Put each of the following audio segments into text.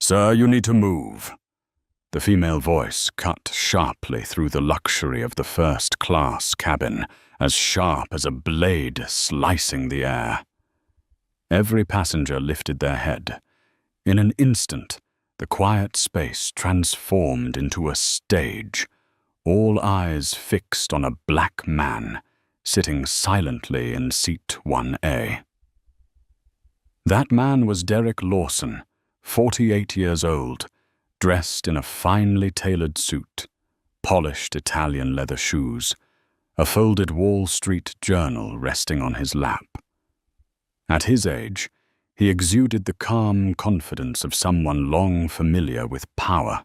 "Sir, you need to move." The female voice cut sharply through the luxury of the first-class cabin, as sharp as a blade slicing the air. Every passenger lifted their head. In an instant, the quiet space transformed into a stage, all eyes fixed on a black man sitting silently in seat 1A. That man was Derek Lawson, 48 years old, dressed in a finely tailored suit, polished Italian leather shoes, a folded Wall Street Journal resting on his lap. At his age, he exuded the calm confidence of someone long familiar with power.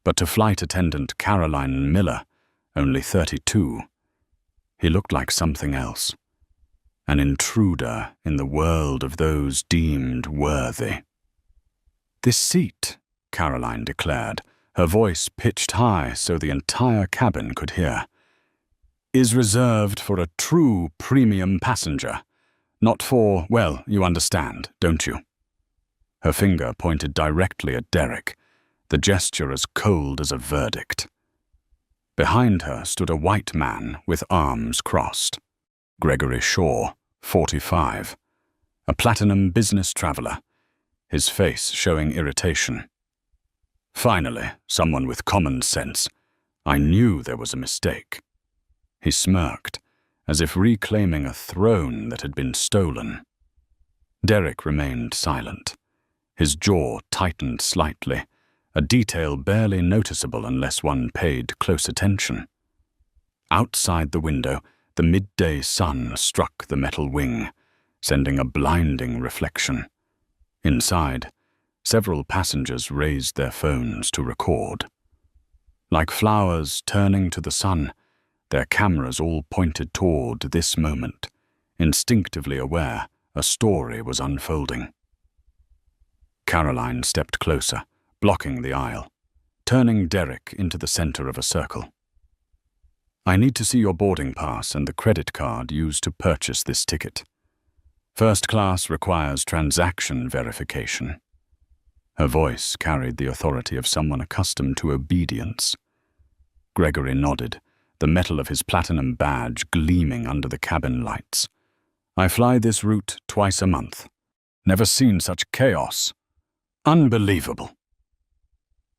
But to flight attendant Caroline Miller, only 32, he looked like something else, an intruder in the world of those deemed worthy. "This seat," Caroline declared, her voice pitched high so the entire cabin could hear, "is reserved for a true premium passenger. Not for, well, you understand, don't you?" Her finger pointed directly at Derek, the gesture as cold as a verdict. Behind her stood a white man with arms crossed. Gregory Shaw, 45, a platinum business traveler, his face showing irritation. "Finally, someone with common sense. I knew there was a mistake." He smirked, as if reclaiming a throne that had been stolen. Derek remained silent. His jaw tightened slightly, a detail barely noticeable unless one paid close attention. Outside the window, the midday sun struck the metal wing, sending a blinding reflection. Inside, several passengers raised their phones to record. Like flowers turning to the sun, their cameras all pointed toward this moment, instinctively aware a story was unfolding. Caroline stepped closer, blocking the aisle, turning Derek into the center of a circle. "I need to see your boarding pass and the credit card used to purchase this ticket. First class requires transaction verification." Her voice carried the authority of someone accustomed to obedience. Gregory nodded, the metal of his platinum badge gleaming under the cabin lights. "I fly this route twice a month. Never seen such chaos. Unbelievable."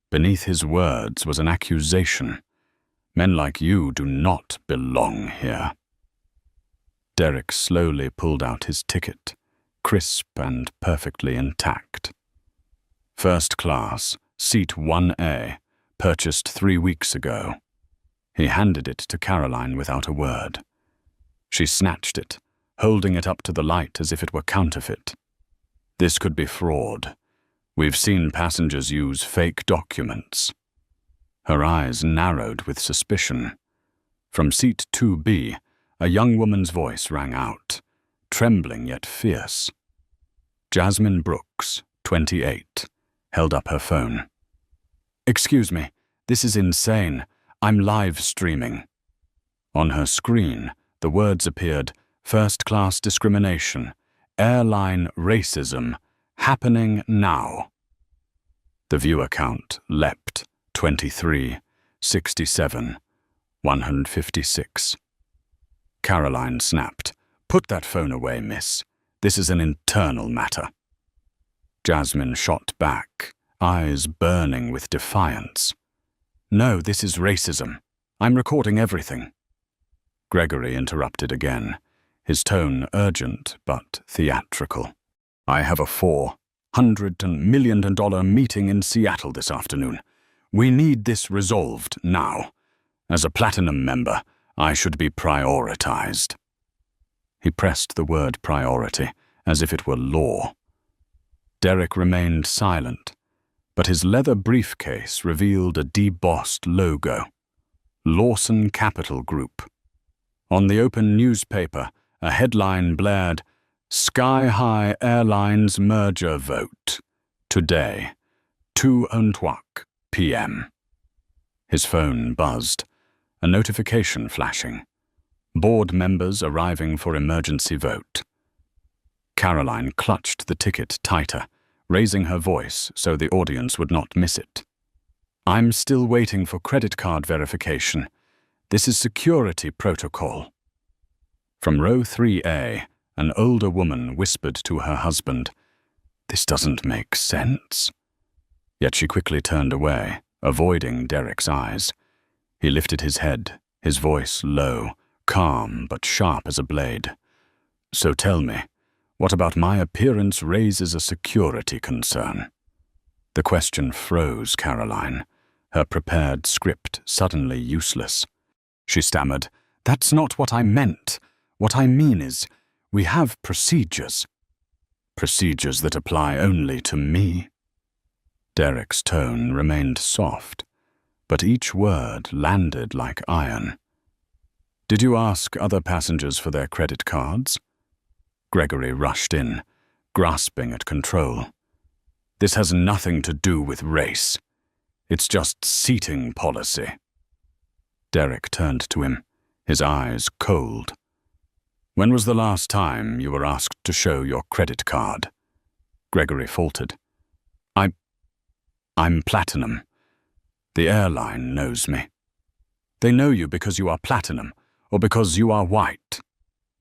Beneath his words was an accusation. "Men like you do not belong here." Derek slowly pulled out his ticket, crisp and perfectly intact. "First class, seat 1A, purchased 3 weeks ago." He handed it to Caroline without a word. She snatched it, holding it up to the light as if it were counterfeit. "This could be fraud. We've seen passengers use fake documents." Her eyes narrowed with suspicion. From seat 2B, a young woman's voice rang out, trembling yet fierce. Jasmine Brooks, 28, held up her phone. "Excuse me, this is insane. I'm live streaming." On her screen, the words appeared, "First-class discrimination, airline racism, happening now." The viewer count leapt, 23, 67, 156. Caroline snapped, "Put that phone away, miss. This is an internal matter." Jasmine shot back, eyes burning with defiance. "No, this is racism. I'm recording everything." Gregory interrupted again, his tone urgent but theatrical. "I have a $400 million meeting in Seattle this afternoon. We need this resolved now. As a platinum member, I should be prioritized." He pressed the word priority as if it were law. Derek remained silent, but his leather briefcase revealed a debossed logo, Lawson Capital Group. On the open newspaper, a headline blared, "Sky High Airlines Merger Vote. Today, 2:00 p.m. His phone buzzed, a notification flashing. Board members arriving for emergency vote. Caroline clutched the ticket tighter, raising her voice so the audience would not miss it. "I'm still waiting for credit card verification. This is security protocol." From row 3A, an older woman whispered to her husband, "This doesn't make sense." Yet she quickly turned away, avoiding Derek's eyes. He lifted his head, his voice low, calm but sharp as a blade. "So tell me, what about my appearance raises a security concern?" The question froze Caroline, her prepared script suddenly useless. She stammered, "That's not what I meant. What I mean is, we have procedures." "Procedures that apply only to me?" Derek's tone remained soft, but each word landed like iron. "Did you ask other passengers for their credit cards?" Gregory rushed in, grasping at control. "This has nothing to do with race. It's just seating policy." Derek turned to him, his eyes cold. "When was the last time you were asked to show your credit card?" Gregory faltered. I'm platinum. The airline knows me." "They know you because you are platinum, or because you are white?"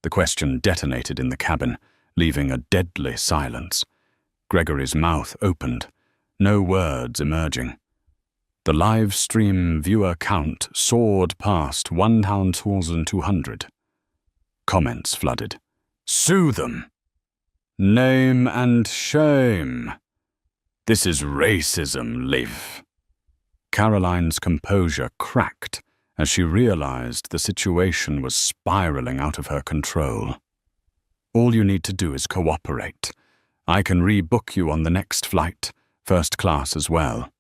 The question detonated in the cabin, leaving a deadly silence. Gregory's mouth opened, no words emerging. The live stream viewer count soared past 1,200. Comments flooded. "Sue them! Name and shame! This is racism, Liv." Caroline's composure cracked as she realized the situation was spiraling out of her control. "All you need to do is cooperate. I can rebook you on the next flight, first class as well."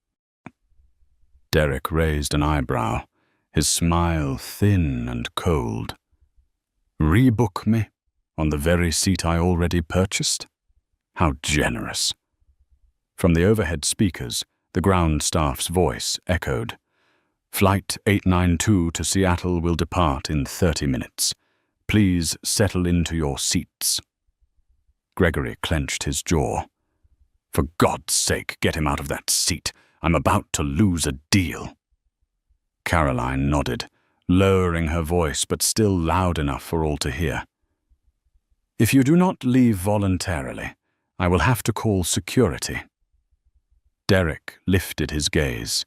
Derek raised an eyebrow, his smile thin and cold. "Rebook me on the very seat I already purchased? How generous." From the overhead speakers, the ground staff's voice echoed. "Flight 892 to Seattle will depart in 30 minutes. Please settle into your seats." Gregory clenched his jaw. "For God's sake, get him out of that seat. I'm about to lose a deal." Caroline nodded, lowering her voice but still loud enough for all to hear. "If you do not leave voluntarily, I will have to call security." Derek lifted his gaze,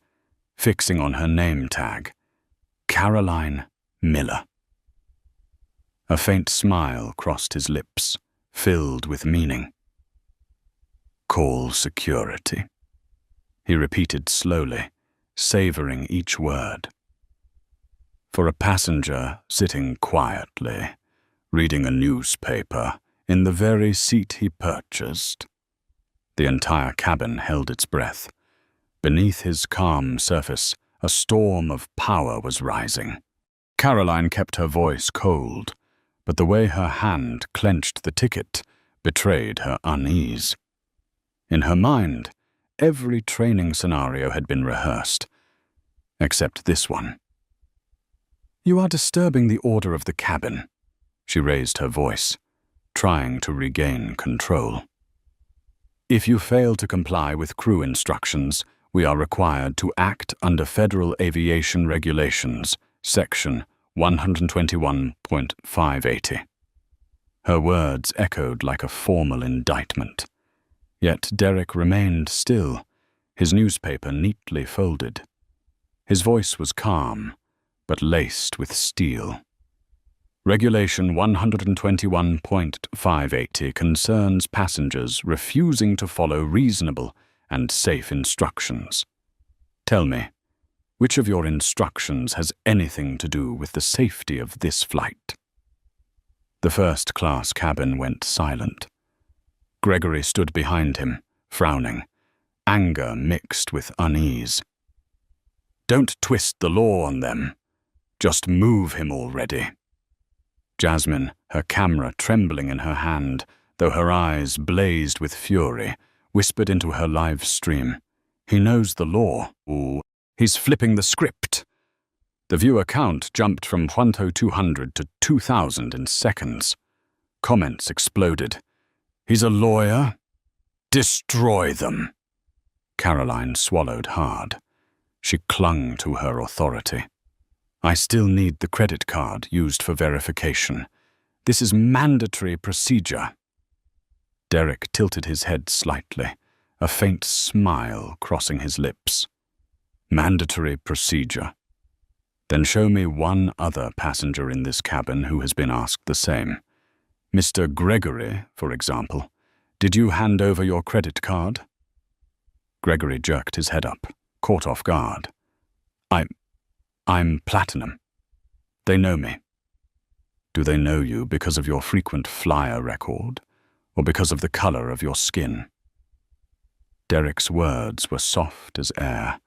fixing on her name tag, Caroline Miller. A faint smile crossed his lips, filled with meaning. "Call security," he repeated slowly, savoring each word. For a passenger sitting quietly, reading a newspaper in the very seat he purchased. The entire cabin held its breath. Beneath his calm surface, a storm of power was rising. Caroline kept her voice cold, but the way her hand clenched the ticket betrayed her unease. In her mind, every training scenario had been rehearsed, except this one. "You are disturbing the order of the cabin," she raised her voice, trying to regain control. "If you fail to comply with crew instructions, we are required to act under Federal Aviation Regulations, Section 121.580. Her words echoed like a formal indictment. Yet Derek remained still, his newspaper neatly folded. His voice was calm, but laced with steel. Regulation 121.580 concerns passengers refusing to follow reasonable and safe instructions. Tell me, which of your instructions has anything to do with the safety of this flight?" The first-class cabin went silent. Gregory stood behind him, frowning, anger mixed with unease. "Don't twist the law on them. Just move him already." Jasmine, her camera trembling in her hand, though her eyes blazed with fury, whispered into her live stream, "He knows the law. Ooh, he's flipping the script." The viewer count jumped from 1,200 to 2,000 in seconds. Comments exploded. "He's a lawyer. Destroy them. Caroline swallowed hard. She clung to her authority. I still need the credit card used for verification. This is mandatory procedure. Derek tilted his head slightly, a faint smile crossing his lips. Mandatory procedure. Then show me one other passenger in this cabin who has been asked the same. Mr. Gregory, for example. Did you hand over your credit card? Gregory jerked his head up, caught off guard. I'm Platinum. They know me. Do they know you because of your frequent flyer record, or because of the color of your skin? Derek's words were soft as air,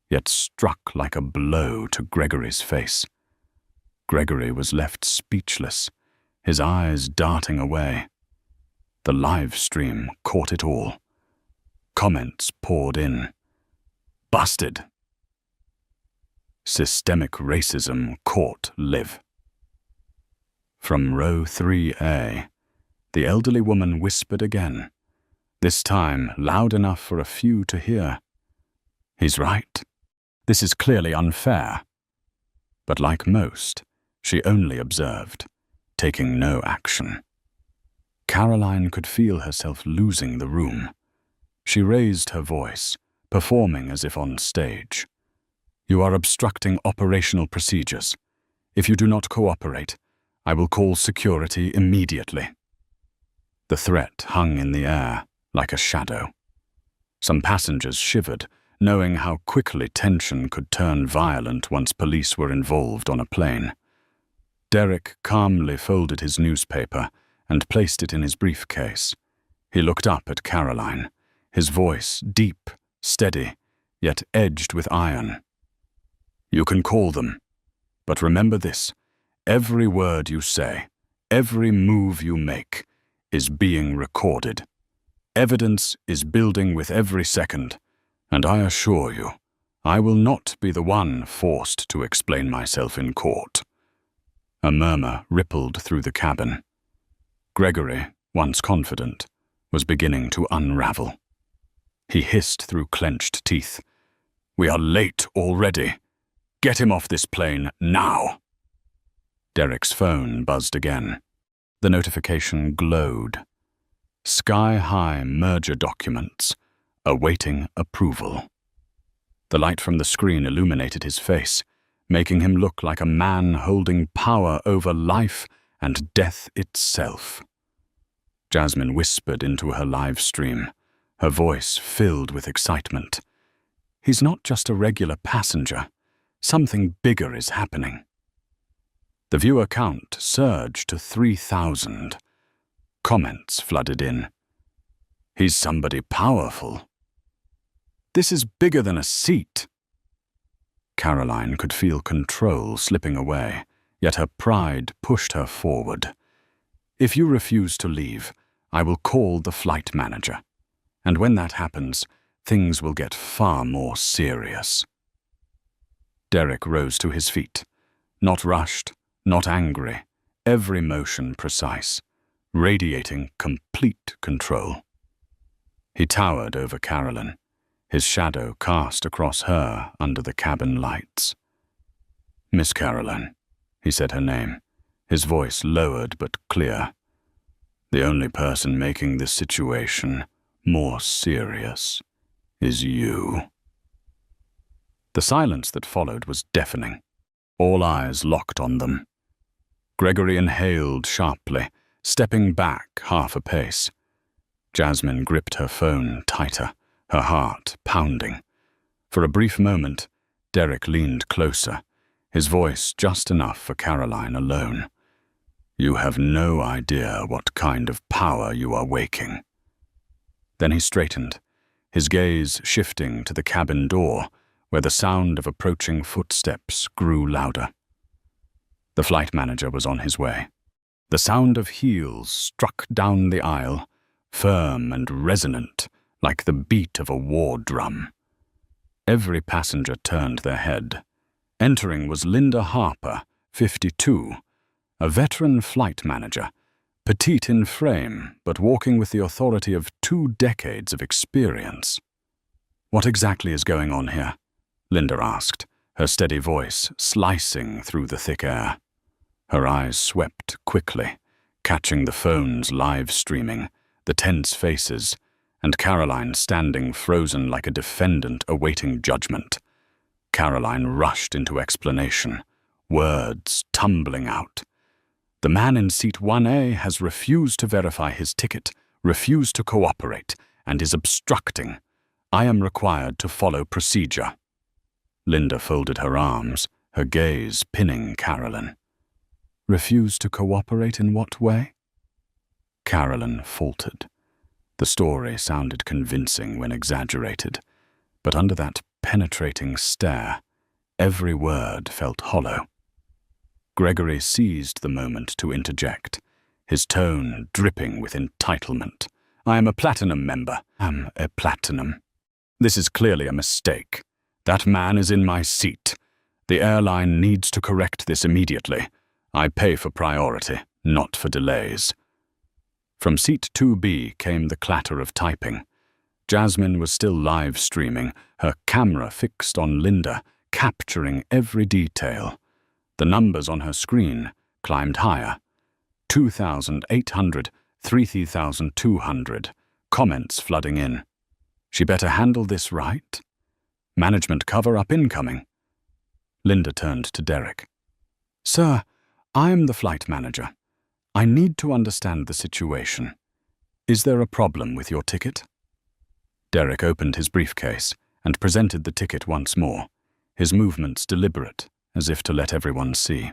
yet struck like a blow to Gregory's face. Gregory was left speechless, his eyes darting away. The live stream caught it all. Comments poured in. Busted. Systemic racism caught Liv. From row 3A, the elderly woman whispered again, this time loud enough for a few to hear. He's right. This is clearly unfair. But like most, she only observed, taking no action. Caroline could feel herself losing the room. She raised her voice, performing as if on stage. You are obstructing operational procedures. If you do not cooperate, I will call security immediately. The threat hung in the air, like a shadow. Some passengers shivered, knowing how quickly tension could turn violent once police were involved on a plane. Derek calmly folded his newspaper and placed it in his briefcase. He looked up at Caroline, his voice deep, steady, yet edged with iron. You can call them, but remember this, every word you say, every move you make, is being recorded. Evidence is building with every second, and I assure you, I will not be the one forced to explain myself in court. A murmur rippled through the cabin. Gregory, once confident, was beginning to unravel. He hissed through clenched teeth. We are late already. Get him off this plane now. Derek's phone buzzed again. The notification glowed. Sky-high merger documents, awaiting approval. The light from the screen illuminated his face, making him look like a man holding power over life and death itself. Jasmine whispered into her live stream, her voice filled with excitement. He's not just a regular passenger. Something bigger is happening. The viewer count surged to 3,000. Comments flooded in. He's somebody powerful. This is bigger than a seat. Caroline could feel control slipping away, yet her pride pushed her forward. If you refuse to leave, I will call the flight manager. And when that happens, things will get far more serious. Derek rose to his feet, not rushed, not angry, every motion precise, radiating complete control. He towered over Caroline, his shadow cast across her under the cabin lights. Miss Caroline, he said her name, his voice lowered but clear. The only person making this situation more serious is you. The silence that followed was deafening. All eyes locked on them. Gregory inhaled sharply, stepping back half a pace. Jasmine gripped her phone tighter, her heart pounding. For a brief moment, Derek leaned closer, his voice just enough for Caroline alone. You have no idea what kind of power you are waking. Then he straightened, his gaze shifting to the cabin door, where the sound of approaching footsteps grew louder. The flight manager was on his way. The sound of heels struck down the aisle, firm and resonant, like the beat of a war drum. Every passenger turned their head. Entering was Linda Harper, 52, a veteran flight manager, Petite in frame, but walking with the authority of 2 decades of experience. "What exactly is going on here?" Linda asked, her steady voice slicing through the thick air. Her eyes swept quickly, catching the phone's live streaming, the tense faces, and Caroline standing frozen like a defendant awaiting judgment. Caroline rushed into explanation, words tumbling out. "The man in seat 1A has refused to verify his ticket, refused to cooperate, and is obstructing. I am required to follow procedure." Linda folded her arms, her gaze pinning Carolyn. "Refused to cooperate in what way?" Carolyn faltered. The story sounded convincing when exaggerated, but under that penetrating stare, every word felt hollow. Gregory seized the moment to interject, his tone dripping with entitlement. "I am a platinum member. I'm a platinum. This is clearly a mistake. That man is in my seat. The airline needs to correct this immediately. I pay for priority, not for delays." From seat 2B came the clatter of typing. Jasmine was still live streaming, her camera fixed on Linda, capturing every detail. The numbers on her screen climbed higher. 2,800, 3,200, comments flooding in. She better handle this right? Management cover-up incoming. Linda turned to Derek. "Sir, I'm the flight manager. I need to understand the situation. Is there a problem with your ticket?" Derek opened his briefcase and presented the ticket once more, his movements deliberate, as if to let everyone see.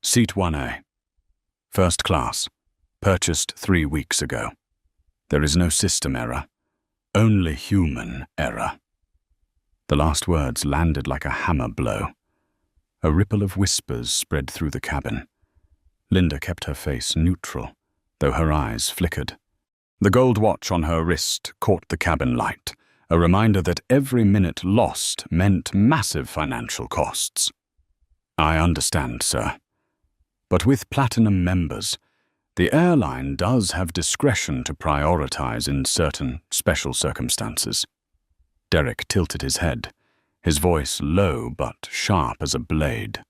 "Seat 1A. First class. Purchased 3 weeks ago. There is no system error. Only human error." The last words landed like a hammer blow. A ripple of whispers spread through the cabin. Linda kept her face neutral, though her eyes flickered. The gold watch on her wrist caught the cabin light, a reminder that every minute lost meant massive financial costs. "I understand, sir. But with platinum members, the airline does have discretion to prioritize in certain special circumstances." Derek tilted his head, his voice low but sharp as a blade.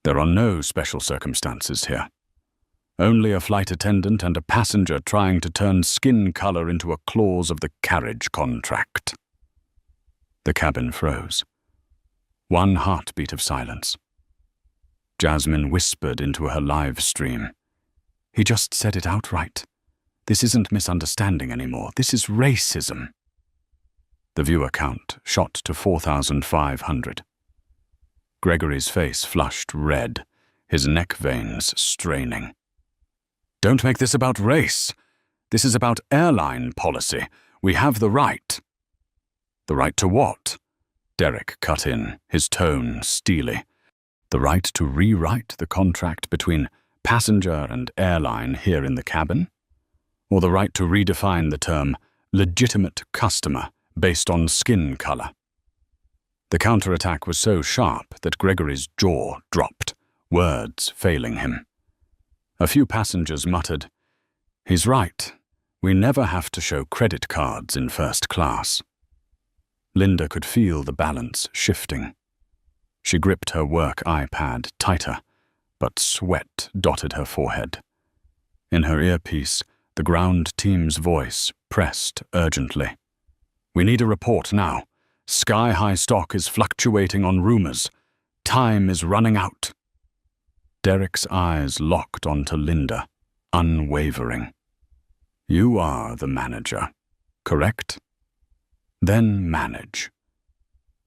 "There are no special circumstances here. Only a flight attendant and a passenger trying to turn skin color into a clause of the carriage contract." The cabin froze. One heartbeat of silence. Jasmine whispered into her live stream. "He just said it outright. This isn't misunderstanding anymore. This is racism." The viewer count shot to 4,500. Gregory's face flushed red, his neck veins straining. "Don't make this about race. This is about airline policy. We have the right." "The right to what?" Derek cut in, his tone steely. "The right to rewrite the contract between passenger and airline here in the cabin? Or the right to redefine the term legitimate customer based on skin color?" The counterattack was so sharp that Gregory's jaw dropped, words failing him. A few passengers muttered, "He's right. We never have to show credit cards in first class." Linda could feel the balance shifting. She gripped her work iPad tighter, but sweat dotted her forehead. In her earpiece, the ground team's voice pressed urgently. "We need a report now. Sky-high stock is fluctuating on rumors. Time is running out." Derek's eyes locked onto Linda, unwavering. "You are the manager, correct? Then manage.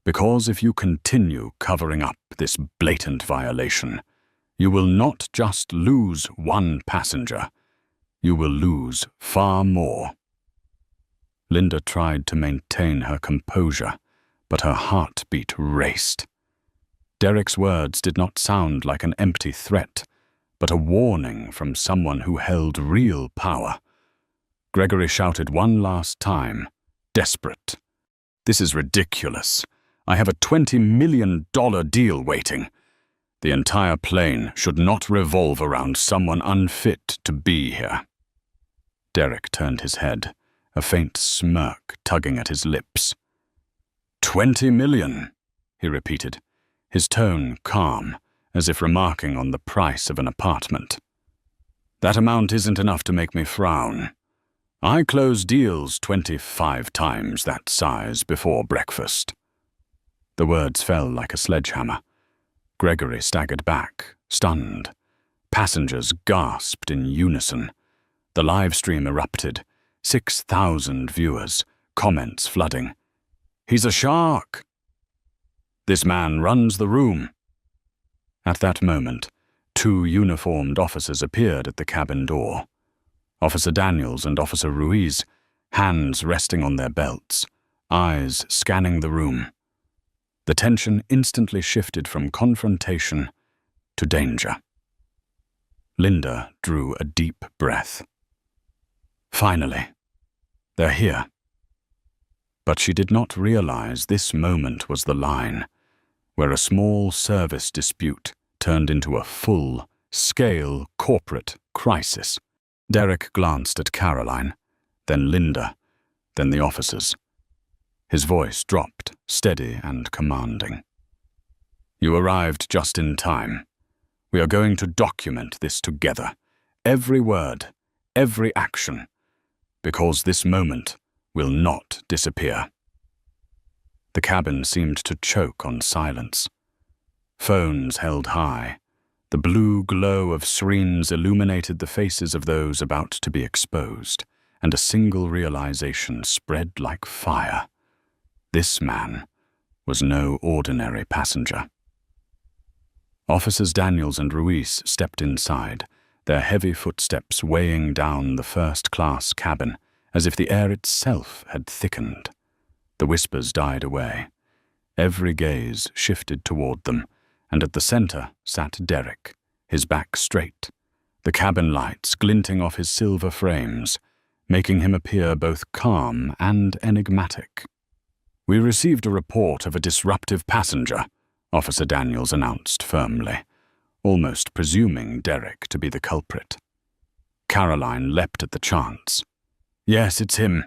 Because if you continue covering up this blatant violation, you will not just lose one passenger, you will lose far more." Linda tried to maintain her composure, but her heartbeat raced. Derek's words did not sound like an empty threat, but a warning from someone who held real power. Gregory shouted one last time, desperate. "This is ridiculous. I have a $20 million deal waiting. The entire plane should not revolve around someone unfit to be here. Derek turned his head, a faint smirk tugging at his lips. 20 million, he repeated, his tone calm, as if remarking on the price of an apartment. That amount isn't enough to make me frown. I close deals 25 times that size before breakfast. The words fell like a sledgehammer. Gregory staggered back, stunned. Passengers gasped in unison. The live stream erupted. 6,000 viewers, comments flooding. He's a shark! This man runs the room. At that moment, 2 uniformed officers appeared at the cabin door. Officer Daniels and Officer Ruiz, hands resting on their belts, eyes scanning the room. The tension instantly shifted from confrontation to danger. Linda drew a deep breath. Finally, they're here. But she did not realize this moment was the line where a small service dispute turned into a full-scale corporate crisis. Derek glanced at Caroline, then Linda, then the officers. His voice dropped, steady and commanding. You arrived just in time. We are going to document this together. Every word, every action. Because this moment will not disappear. The cabin seemed to choke on silence. Phones held high. The blue glow of screens illuminated the faces of those about to be exposed, and a single realization spread like fire. This man was no ordinary passenger. Officers Daniels and Ruiz stepped inside, their heavy footsteps weighing down the first-class cabin, as if the air itself had thickened. The whispers died away. Every gaze shifted toward them, and at the center sat Derek, his back straight, the cabin lights glinting off his silver frames, making him appear both calm and enigmatic. We received a report of a disruptive passenger, Officer Daniels announced firmly, almost presuming Derek to be the culprit. Caroline leapt at the chance. Yes, it's him.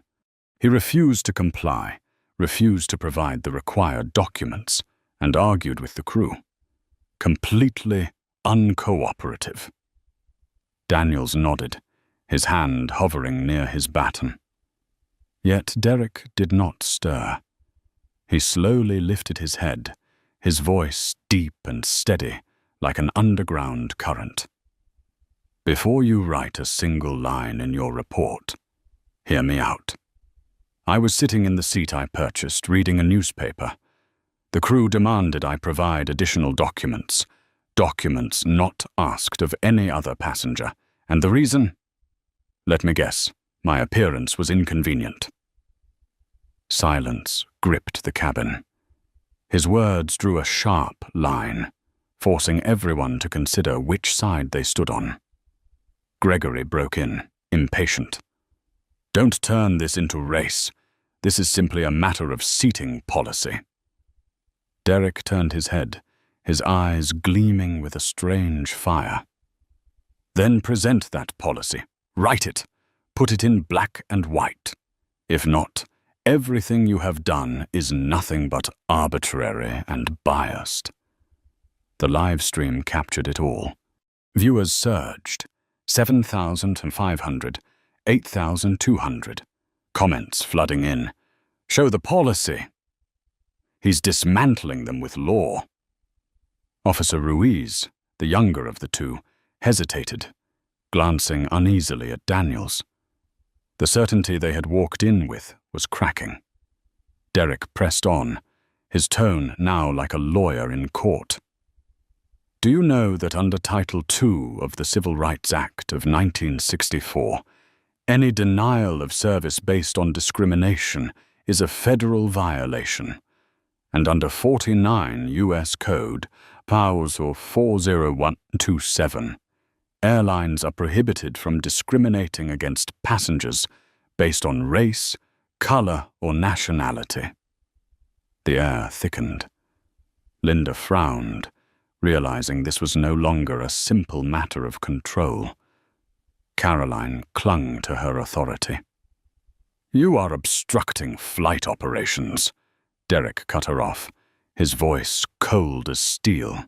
He refused to comply, refused to provide the required documents, and argued with the crew. Completely uncooperative. Daniels nodded, his hand hovering near his baton. Yet Derek did not stir. He slowly lifted his head, his voice deep and steady, like an underground current. Before you write a single line in your report, hear me out. I was sitting in the seat I purchased, reading a newspaper. The crew demanded I provide additional documents not asked of any other passenger, and the reason? Let me guess, my appearance was inconvenient. Silence gripped the cabin. His words drew a sharp line, forcing everyone to consider which side they stood on. Gregory broke in, impatient. Don't turn this into race. This is simply a matter of seating policy. Derek turned his head, his eyes gleaming with a strange fire. Then present that policy. Write it. Put it in black and white. If not, everything you have done is nothing but arbitrary and biased. The live stream captured it all. Viewers surged. 7,500, 8,200. Comments flooding in. Show the policy. He's dismantling them with law. Officer Ruiz, the younger of the two, hesitated, glancing uneasily at Daniels. The certainty they had walked in with was cracking. Derek pressed on, his tone now like a lawyer in court. Do you know that under Title II of the Civil Rights Act of 1964, any denial of service based on discrimination is a federal violation, and under 49 U.S. Code, POWS or 40127, airlines are prohibited from discriminating against passengers based on race, color, or nationality. The air thickened. Linda frowned, Realizing this was no longer a simple matter of control, Caroline clung to her authority. "You are obstructing flight operations," Derek cut her off, his voice cold as steel.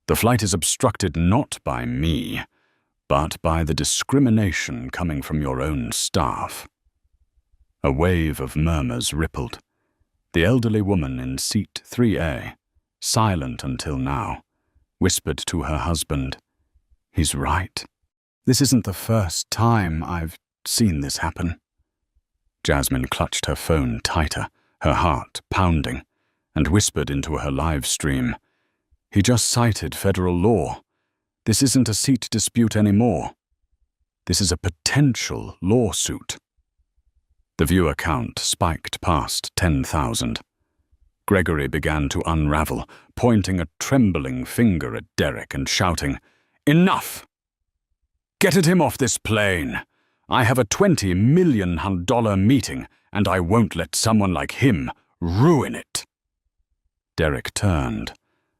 "The flight is obstructed not by me, but by the discrimination coming from your own staff." A wave of murmurs rippled. The elderly woman in seat 3A, silent until now, whispered to her husband, "He's right. This isn't the first time I've seen this happen." Jasmine clutched her phone tighter, her heart pounding, and whispered into her live stream, "He just cited federal law. This isn't a seat dispute anymore. This is a potential lawsuit." The viewer count spiked past 10,000. Gregory began to unravel, pointing a trembling finger at Derek and shouting, "Enough! Get him off this plane! I have a $20 million meeting, and I won't let someone like him ruin it." Derek turned,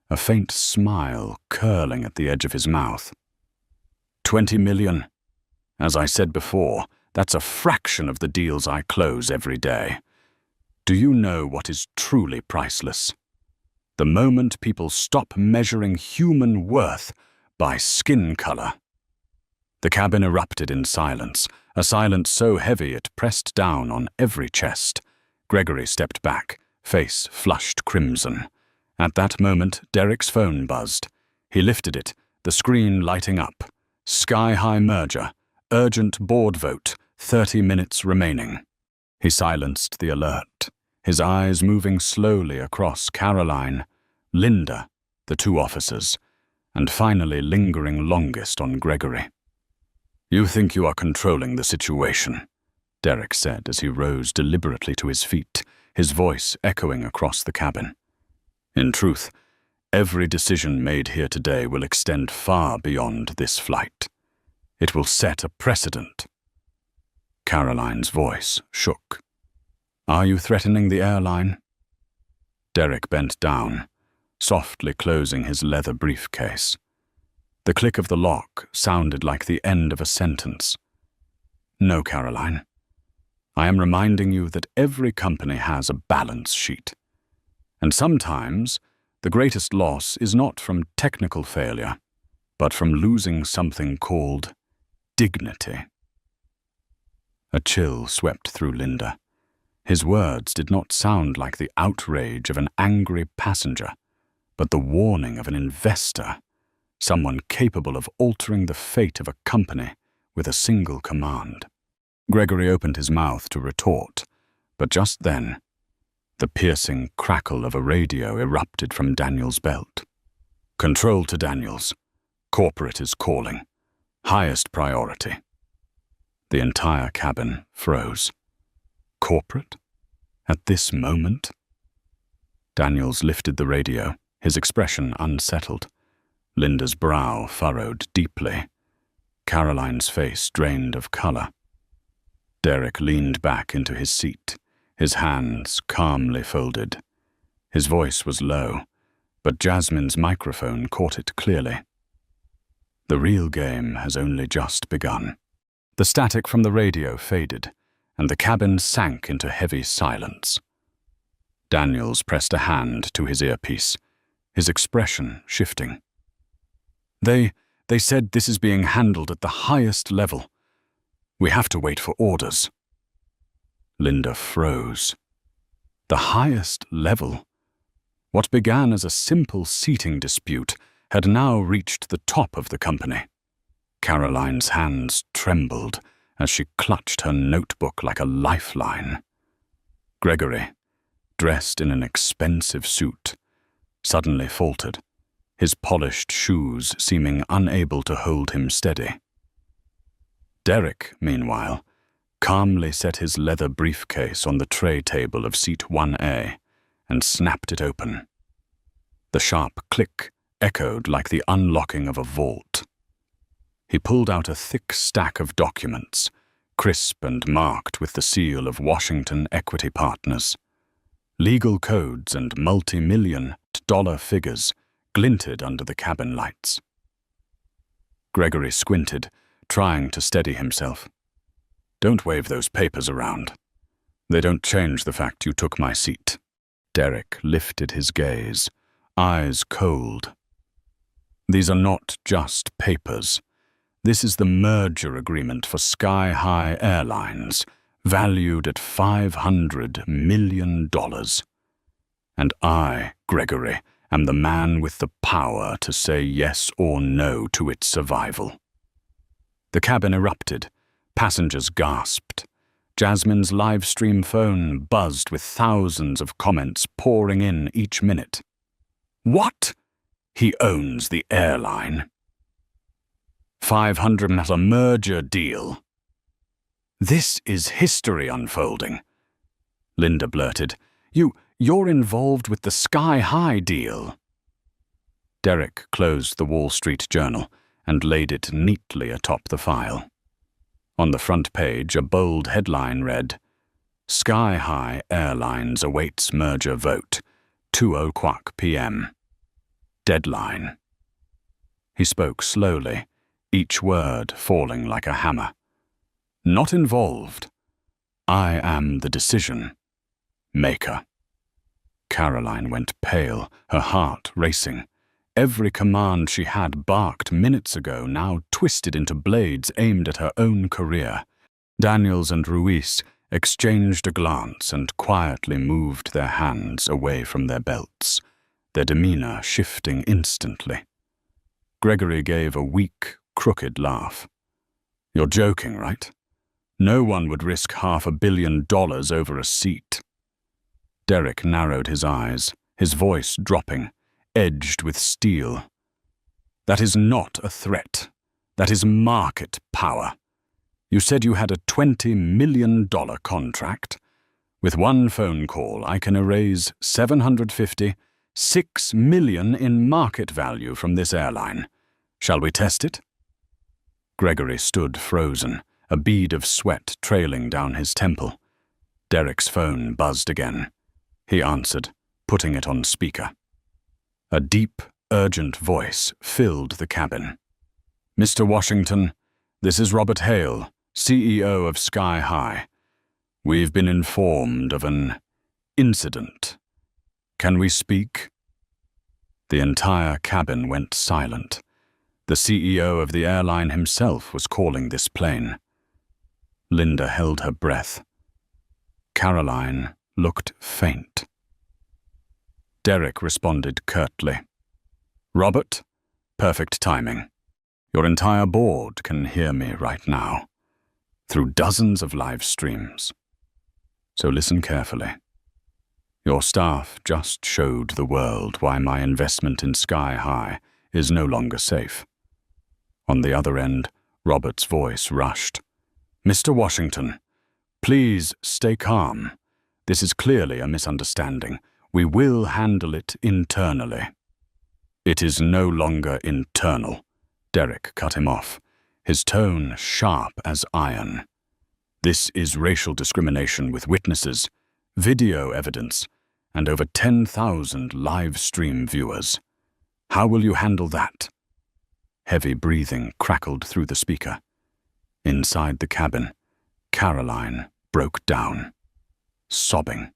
a faint smile curling at the edge of his mouth. $20 million. As I said before, that's a fraction of the deals I close every day. Do you know what is truly priceless? The moment people stop measuring human worth by skin color. The cabin erupted in silence, a silence so heavy it pressed down on every chest. Gregory stepped back, face flushed crimson. At that moment, Derek's phone buzzed. He lifted it, the screen lighting up. Sky-high merger. Urgent board vote. 30 minutes remaining. He silenced the alert, his eyes moving slowly across Caroline, Linda, the two officers, and finally lingering longest on Gregory. "You think you are controlling the situation," Derek said as he rose deliberately to his feet, his voice echoing across the cabin. "In truth, every decision made here today will extend far beyond this flight. It will set a precedent." Caroline's voice shook. "Are you threatening the airline?" Derek bent down, softly closing his leather briefcase. The click of the lock sounded like the end of a sentence. "No, Caroline. I am reminding you that every company has a balance sheet. And sometimes the greatest loss is not from technical failure, but from losing something called dignity." A chill swept through Linda. His words did not sound like the outrage of an angry passenger, but the warning of an investor, someone capable of altering the fate of a company with a single command. Gregory opened his mouth to retort, but just then, the piercing crackle of a radio erupted from Daniel's belt. "Control to Daniels. Corporate is calling. Highest priority." The entire cabin froze. Corporate? At this moment? Daniels lifted the radio, his expression unsettled. Linda's brow furrowed deeply. Caroline's face drained of color. Derek leaned back into his seat, his hands calmly folded. His voice was low, but Jasmine's microphone caught it clearly. "The real game has only just begun." The static from the radio faded, and the cabin sank into heavy silence. Daniels pressed a hand to his earpiece, his expression shifting. They said this is being handled at the highest level. We have to wait for orders." Linda froze. The highest level? What began as a simple seating dispute had now reached the top of the company. Caroline's hands trembled as she clutched her notebook like a lifeline. Gregory, dressed in an expensive suit, suddenly faltered, his polished shoes seeming unable to hold him steady. Derek, meanwhile, calmly set his leather briefcase on the tray table of seat 1A and snapped it open. The sharp click echoed like the unlocking of a vault. He pulled out a thick stack of documents, crisp and marked with the seal of Washington Equity Partners. Legal codes and multi-million-dollar figures glinted under the cabin lights. Gregory squinted, trying to steady himself. "Don't wave those papers around. They don't change the fact you took my seat." Derek lifted his gaze, eyes cold. "These are not just papers. This is the merger agreement for Sky High Airlines, valued at $500 million. And I, Gregory, am the man with the power to say yes or no to its survival." The cabin erupted. Passengers gasped. Jasmine's live stream phone buzzed with thousands of comments pouring in each minute. "What? He owns the airline. 500M has a merger deal. This is history unfolding." Linda blurted. You're involved with the Sky High deal." Derek closed the Wall Street Journal and laid it neatly atop the file. On the front page, a bold headline read, "Sky High Airlines awaits merger vote, 2:00 p.m. Deadline." He spoke slowly, each word falling like a hammer. "Not involved. I am the decision maker." Caroline went pale, her heart racing. Every command she had barked minutes ago now twisted into blades aimed at her own career. Daniels and Ruiz exchanged a glance and quietly moved their hands away from their belts, their demeanor shifting instantly. Gregory gave a weak, crooked laugh. "You're joking, right? No one would risk $500 million over a seat." Derek narrowed his eyes, his voice dropping, edged with steel. "That is not a threat. That is market power. You said you had a $20 million contract. With one phone call, I can erase $756 million in market value from this airline. Shall we test it?" Gregory stood frozen, a bead of sweat trailing down his temple. Derek's phone buzzed again. He answered, putting it on speaker. A deep, urgent voice filled the cabin. "Mr. Washington, this is Robert Hale, CEO of Sky High. We've been informed of an incident. Can we speak?" The entire cabin went silent. The CEO of the airline himself was calling this plane. Linda held her breath. Caroline looked faint. Derek responded curtly. "Robert, perfect timing. Your entire board can hear me right now, through dozens of live streams. So listen carefully. Your staff just showed the world why my investment in Sky High is no longer safe." On the other end, Robert's voice rushed. "Mr. Washington, please stay calm. This is clearly a misunderstanding. We will handle it internally." "It is no longer internal," Derek cut him off, his tone sharp as iron. "This is racial discrimination with witnesses, video evidence, and over 10,000 live stream viewers. How will you handle that?" Heavy breathing crackled through the speaker. Inside the cabin, Caroline broke down, sobbing.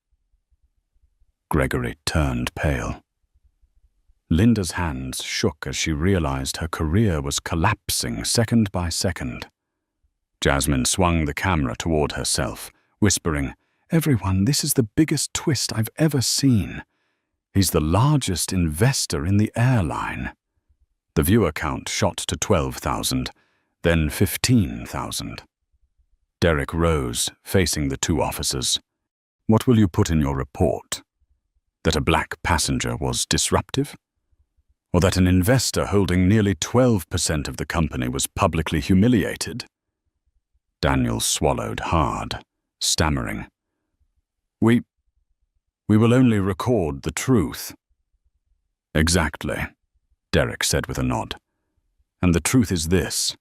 Gregory turned pale. Linda's hands shook as she realized her career was collapsing second by second. Jasmine swung the camera toward herself, whispering, "Everyone, this is the biggest twist I've ever seen. He's the largest investor in the airline." The viewer count shot to 12,000, then 15,000. Derek rose, facing the two officers. "What will you put in your report? That a black passenger was disruptive? Or that an investor holding nearly 12% of the company was publicly humiliated?" Daniel swallowed hard, stammering. We will only record the truth." "Exactly," Derek said with a nod. "And the truth is this.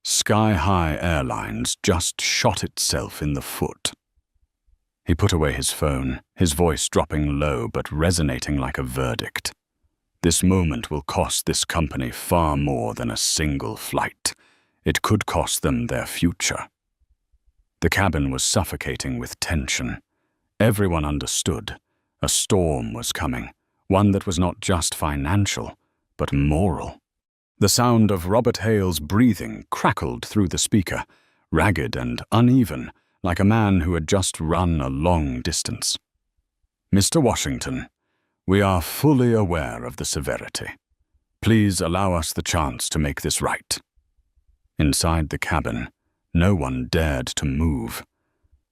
Sky High Airlines just shot itself in the foot." He put away his phone, his voice dropping low but resonating like a verdict. This moment will cost this company far more than a single flight. It could cost them their future. The cabin was suffocating with tension. Everyone understood. A storm was coming, one that was not just financial, but moral. The sound of Robert Hale's breathing crackled through the speaker, ragged and uneven, like a man who had just run a long distance. "Mr. Washington, we are fully aware of the severity. Please allow us the chance to make this right." Inside the cabin, no one dared to move.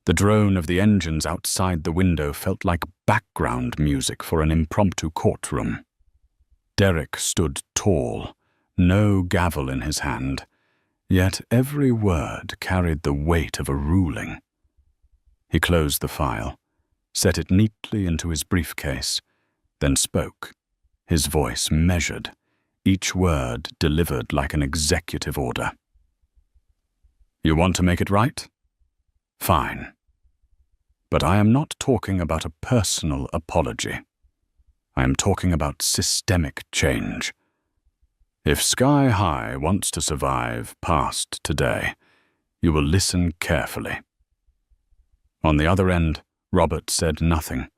The drone of the engines outside the window felt like background music for an impromptu courtroom. Derek stood tall, no gavel in his hand, yet every word carried the weight of a ruling. He closed the file, set it neatly into his briefcase, then spoke, his voice measured, each word delivered like an executive order. "You want to make it right? Fine. But I am not talking about a personal apology. I am talking about systemic change. If Sky High wants to survive past today, you will listen carefully." On the other end, Robert said nothing,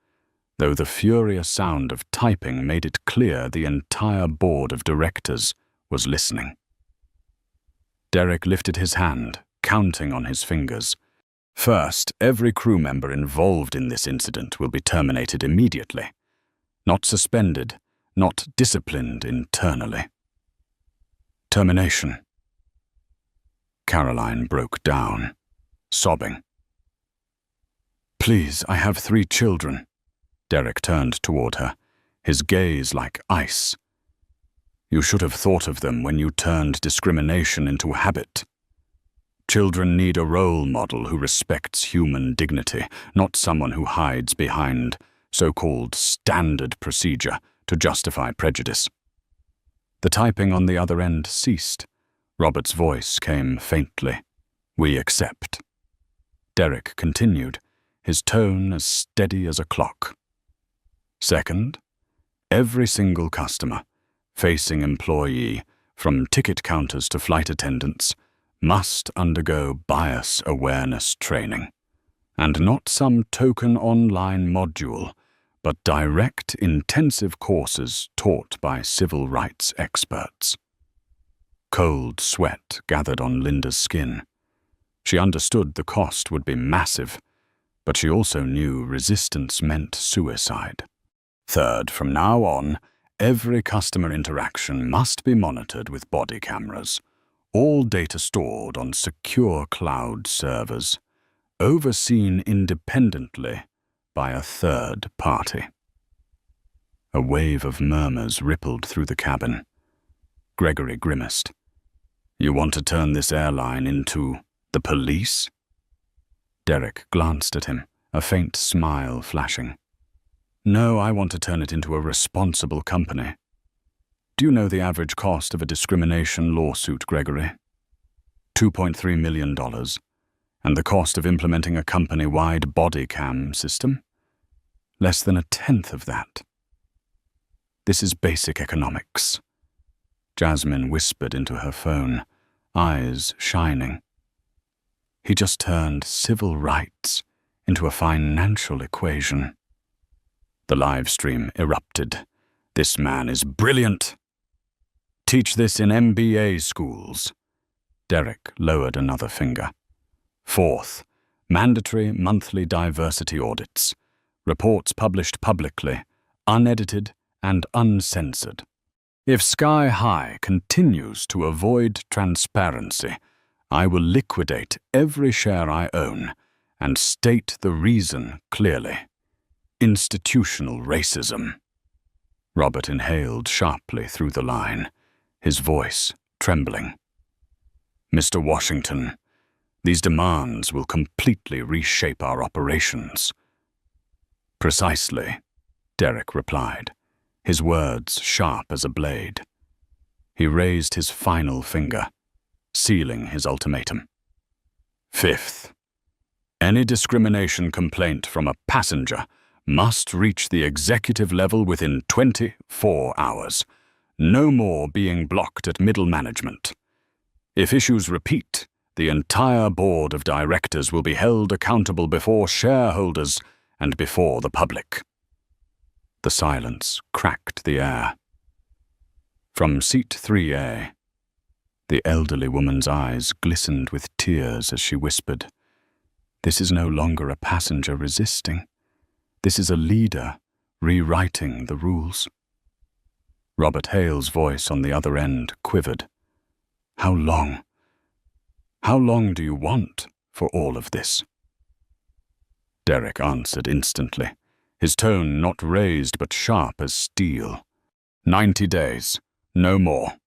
though the furious sound of typing made it clear the entire board of directors was listening. Derek lifted his hand, counting on his fingers. "First, every crew member involved in this incident will be terminated immediately. Not suspended, not disciplined internally." Termination. Caroline broke down, sobbing. "Please, I have 3 children." Derek turned toward her, his gaze like ice. "You should have thought of them when you turned discrimination into a habit. Children need a role model who respects human dignity, not someone who hides behind so-called standard procedure to justify prejudice." The typing on the other end ceased. Robert's voice came faintly. "We accept." Derek continued, his tone as steady as a clock. "Second, every single customer, facing employee, from ticket counters to flight attendants, must undergo bias awareness training, and not some token online module, but direct intensive courses taught by civil rights experts." Cold sweat gathered on Linda's skin. She understood the cost would be massive, but she also knew resistance meant suicide. Third, from now on, every customer interaction must be monitored with body cameras, all data stored on secure cloud servers, overseen independently by a third party. A wave of murmurs rippled through the cabin. Gregory grimaced. "You want to turn this airline into the police?" Derek glanced at him, a faint smile flashing. "No, I want to turn it into a responsible company. Do you know the average cost of a discrimination lawsuit, Gregory? $2.3 million. And the cost of implementing a company-wide body cam system? Less than 1/10 of that. This is basic economics." Jasmine whispered into her phone, eyes shining. He just turned civil rights into a financial equation. The live stream erupted. "This man is brilliant. Teach this in MBA schools." Derek lowered another finger. "Fourth, mandatory monthly diversity audits. Reports published publicly, unedited and uncensored. If Sky High continues to avoid transparency, I will liquidate every share I own and state the reason clearly. Institutional racism." Robert inhaled sharply through the line, his voice trembling. "Mr. Washington, these demands will completely reshape our operations." "Precisely," Derek replied, his words sharp as a blade. He raised his final finger, sealing his ultimatum. "Fifth, any discrimination complaint from a passenger must reach the executive level within 24 hours. No more being blocked at middle management. If issues repeat, the entire board of directors will be held accountable before shareholders and before the public. The silence cracked the air. From seat 3A, the elderly woman's eyes glistened with tears as she whispered, "This is no longer a passenger resisting. This is a leader rewriting the rules." Robert Hale's voice on the other end quivered. "How long? How long do you want for all of this?" Derek answered instantly, his tone not raised but sharp as steel. 90 days, no more.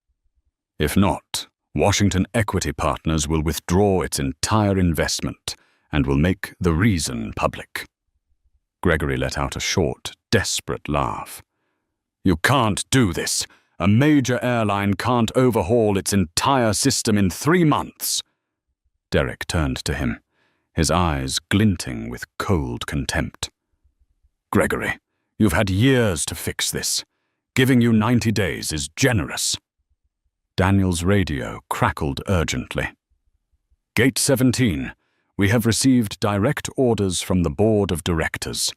If not, Washington Equity Partners will withdraw its entire investment and will make the reason public. Gregory let out a short, desperate laugh. "You can't do this. A major airline can't overhaul its entire system in 3 months. Derek turned to him, his eyes glinting with cold contempt. "Gregory, you've had years to fix this. Giving you 90 days is generous." Daniel's radio crackled urgently. "Gate 17, we have received direct orders from the board of directors,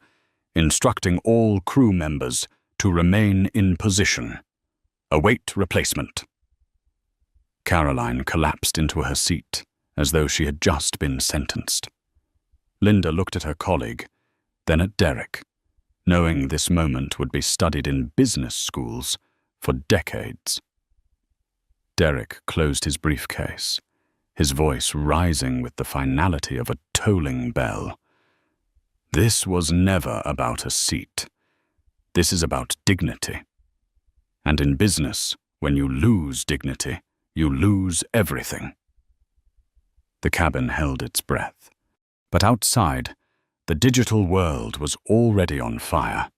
instructing all crew members to remain in position. Await replacement." Caroline collapsed into her seat, as though she had just been sentenced. Linda looked at her colleague, then at Derek, knowing this moment would be studied in business schools for decades. Derek closed his briefcase, his voice rising with the finality of a tolling bell. "This was never about a seat. This is about dignity. And in business, when you lose dignity, you lose everything." The cabin held its breath. But outside, the digital world was already on fire.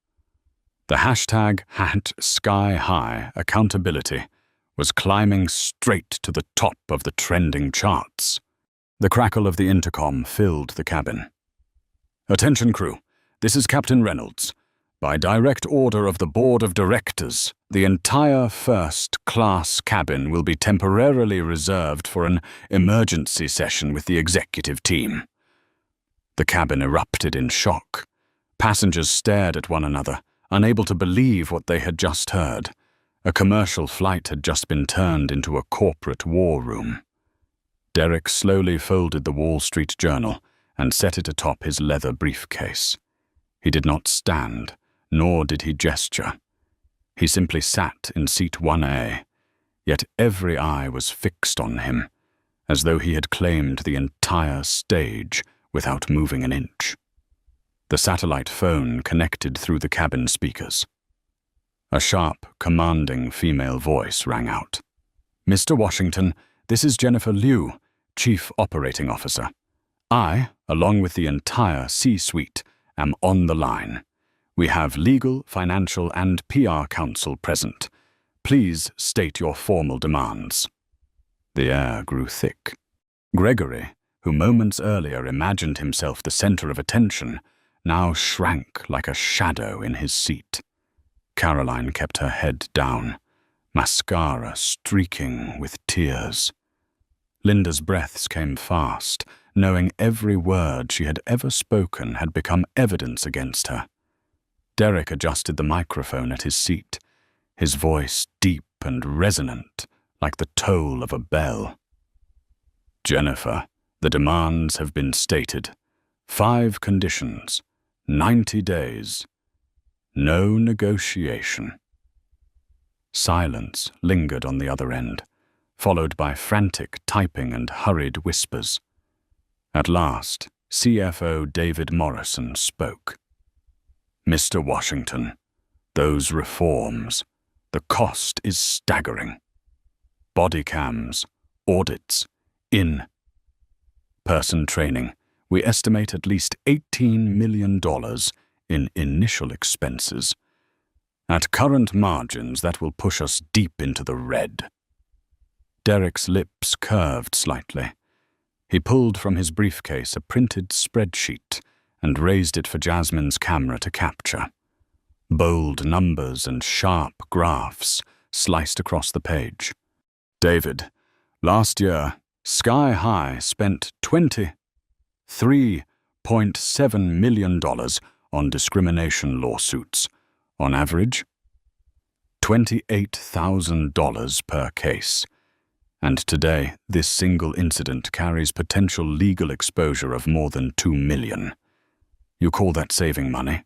The hashtag #SkyHigh accountability was climbing straight to the top of the trending charts. The crackle of the intercom filled the cabin. "Attention crew, this is Captain Reynolds. By direct order of the board of directors, the entire first-class cabin will be temporarily reserved for an emergency session with the executive team." The cabin erupted in shock. Passengers stared at one another, unable to believe what they had just heard. A commercial flight had just been turned into a corporate war room. Derek slowly folded the Wall Street Journal and set it atop his leather briefcase. He did not stand, nor did he gesture. He simply sat in seat 1A, yet every eye was fixed on him, as though he had claimed the entire stage without moving an inch. The satellite phone connected through the cabin speakers. A sharp, commanding female voice rang out. "Mr. Washington, this is Jennifer Liu, Chief Operating Officer. I, along with the entire C-suite, am on the line. We have legal, financial, and PR counsel present. Please state your formal demands." The air grew thick. Gregory, who moments earlier imagined himself the center of attention, now shrank like a shadow in his seat. Caroline kept her head down, mascara streaking with tears. Linda's breaths came fast, knowing every word she had ever spoken had become evidence against her. Derek adjusted the microphone at his seat, his voice deep and resonant, like the toll of a bell. "Jennifer, the demands have been stated. 5 conditions, 90 days. No negotiation." Silence lingered on the other end, followed by frantic typing and hurried whispers. At last, CFO David Morrison spoke. "Mr. Washington, those reforms, the cost is staggering. Body cams, audits, in-person training, we estimate at least $18 million in initial expenses. At current margins, that will push us deep into the red." Derek's lips curved slightly. He pulled from his briefcase a printed spreadsheet and raised it for Jasmine's camera to capture. Bold numbers and sharp graphs sliced across the page. David, last year, Sky High spent $23.7 million on discrimination lawsuits. On average, $28,000 per case. And today, this single incident carries potential legal exposure of more than $2 million. You call that saving money?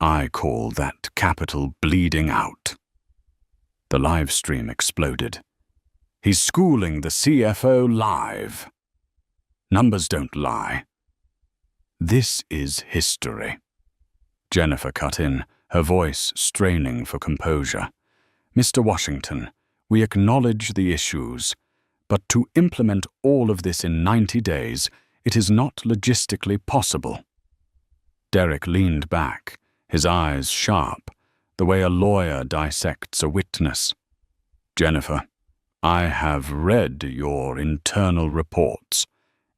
I call that capital bleeding out. The live stream exploded. He's schooling the CFO live. Numbers don't lie. This is history. Jennifer cut in, her voice straining for composure. Mr. Washington, we acknowledge the issues, but to implement all of this in 90 days, it is not logistically possible. Derek leaned back, his eyes sharp, the way a lawyer dissects a witness. Jennifer, I have read your internal reports.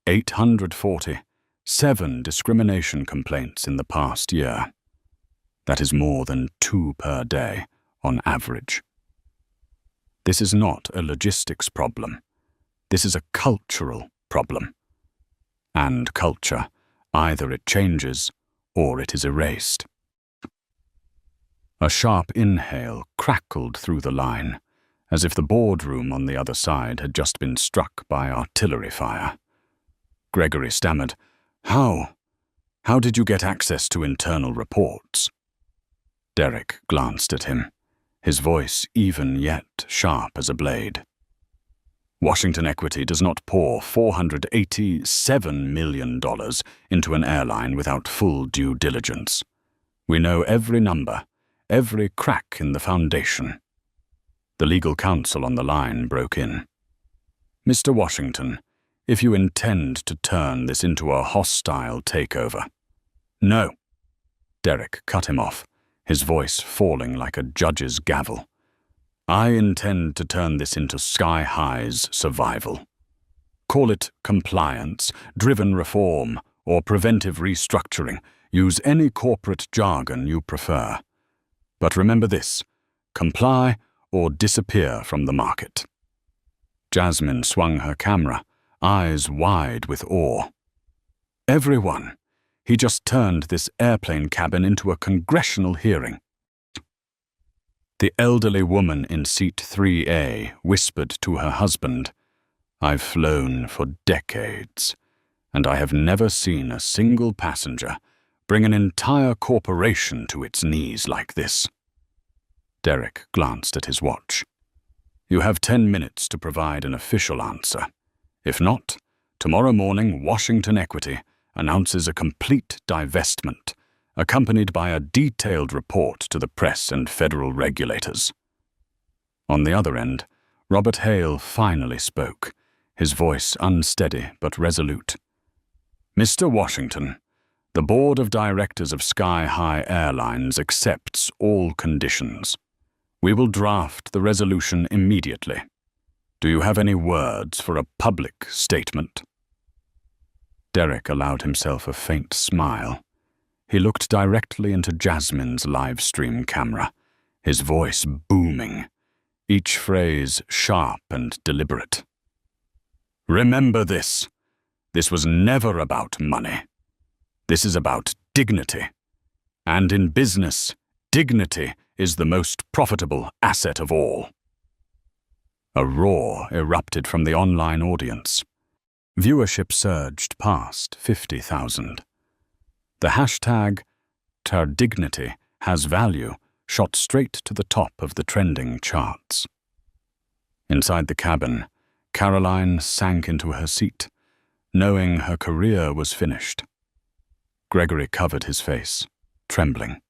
847 discrimination complaints in the past year. That is more than 2 per day, on average. This is not a logistics problem. This is a cultural problem. And culture, either it changes or it is erased. A sharp inhale crackled through the line, as if the boardroom on the other side had just been struck by artillery fire. Gregory stammered, How did you get access to internal reports? Derek glanced at him, his voice even yet sharp as a blade. Washington Equity does not pour $487 million into an airline without full due diligence. We know every number, every crack in the foundation. The legal counsel on the line broke in. Mr. Washington, if you intend to turn this into a hostile takeover. No. Derek cut him off, his voice falling like a judge's gavel. I intend to turn this into Sky High's survival. Call it compliance, driven reform, or preventive restructuring. Use any corporate jargon you prefer. But remember this, comply or disappear from the market. Jasmine swung her camera, eyes wide with awe. Everyone, he just turned this airplane cabin into a congressional hearing. The elderly woman in seat 3A whispered to her husband, I've flown for decades, and I have never seen a single passenger bring an entire corporation to its knees like this. Derek glanced at his watch. You have 10 minutes to provide an official answer. If not, tomorrow morning Washington Equity announces a complete divestment, accompanied by a detailed report to the press and federal regulators. On the other end, Robert Hale finally spoke, his voice unsteady but resolute. Mr. Washington, the Board of Directors of Sky High Airlines accepts all conditions. We will draft the resolution immediately. Do you have any words for a public statement? Derek allowed himself a faint smile. He looked directly into Jasmine's live stream camera, his voice booming, each phrase sharp and deliberate. Remember this. This was never about money. This is about dignity. And in business, dignity is the most profitable asset of all. A roar erupted from the online audience. Viewership surged past 50,000. The hashtag #TerDignity has value shot straight to the top of the trending charts. Inside the cabin, Caroline sank into her seat, knowing her career was finished. Gregory covered his face, trembling.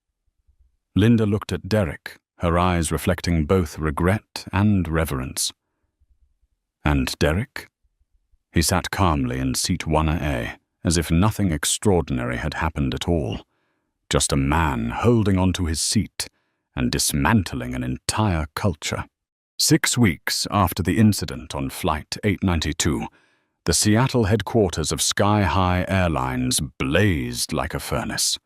Linda looked at Derek, her eyes reflecting both regret and reverence. And Derek? He sat calmly in seat 1A, as if nothing extraordinary had happened at all. Just a man holding onto his seat and dismantling an entire culture. 6 weeks after the incident on Flight 892, the Seattle headquarters of 500M Airlines blazed like a furnace.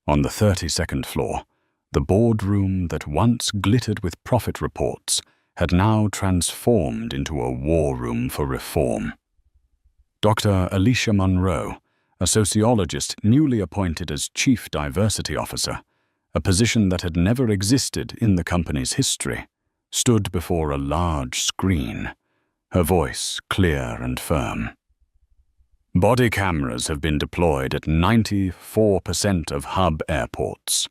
On the 32nd floor, the boardroom that once glittered with profit reports had now transformed into a war room for reform. Dr. Alicia Monroe, a sociologist newly appointed as Chief Diversity Officer, a position that had never existed in the company's history, stood before a large screen, her voice clear and firm. Body cameras have been deployed at 94% of hub airports.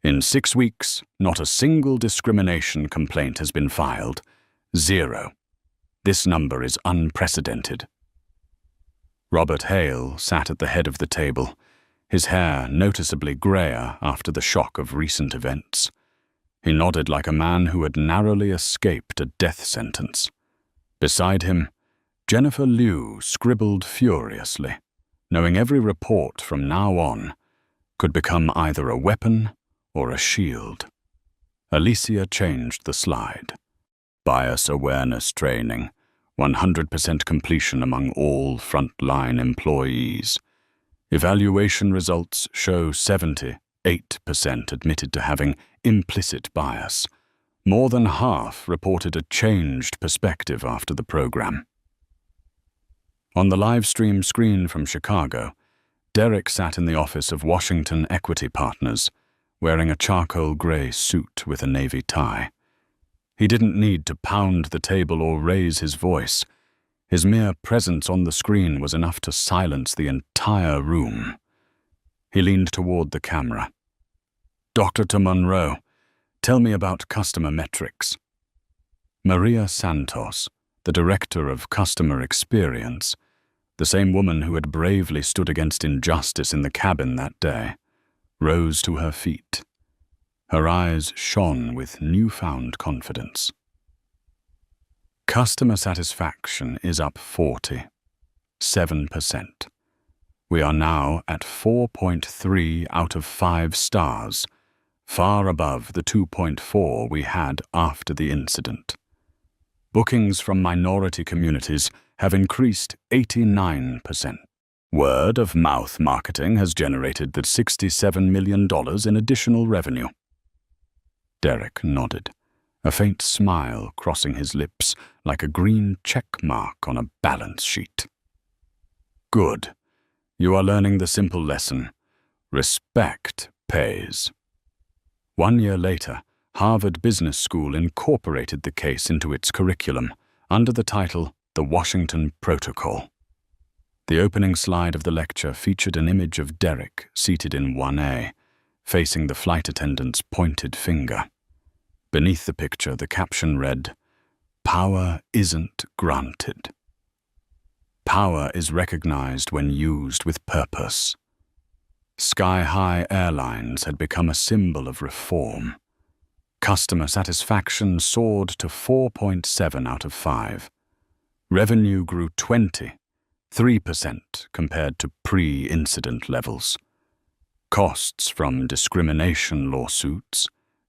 In 6 weeks, not a single discrimination complaint has been filed. 0. This number is unprecedented. Robert Hale sat at the head of the table, his hair noticeably grayer after the shock of recent events. He nodded like a man who had narrowly escaped a death sentence. Beside him, Jennifer Liu scribbled furiously, knowing every report from now on could become either a weapon or a shield. Alicia changed the slide. Bias awareness training, 100% completion among all frontline employees. Evaluation results show 78% admitted to having implicit bias. More than half reported a changed perspective after the program. On the live stream screen from Chicago, Derek sat in the office of Washington Equity Partners, wearing a charcoal gray suit with a navy tie. He didn't need to pound the table or raise his voice. His mere presence on the screen was enough to silence the entire room. He leaned toward the camera. Dr. Monroe, tell me about customer metrics. Maria Santos, the director of customer experience, the same woman who had bravely stood against injustice in the cabin that day, rose to her feet. Her eyes shone with newfound confidence. Customer satisfaction is up 47%. We are now at 4.3 out of 5 stars, far above the 2.4 we had after the incident. Bookings from minority communities have increased 89%. Word of mouth marketing has generated the $67 million in additional revenue. Derek nodded, a faint smile crossing his lips like a green check mark on a balance sheet. Good. You are learning the simple lesson. Respect pays. 1 year later, Harvard Business School incorporated the case into its curriculum under the title The Washington Protocol. The opening slide of the lecture featured an image of Derek seated in 1A, facing the flight attendant's pointed finger. Beneath the picture, the caption read, "Power isn't granted. Power is recognized when used with purpose." 500M Airlines had become a symbol of reform. Customer satisfaction soared to 4.7 out of 5. Revenue grew 23% compared to pre-incident levels. Costs from discrimination lawsuits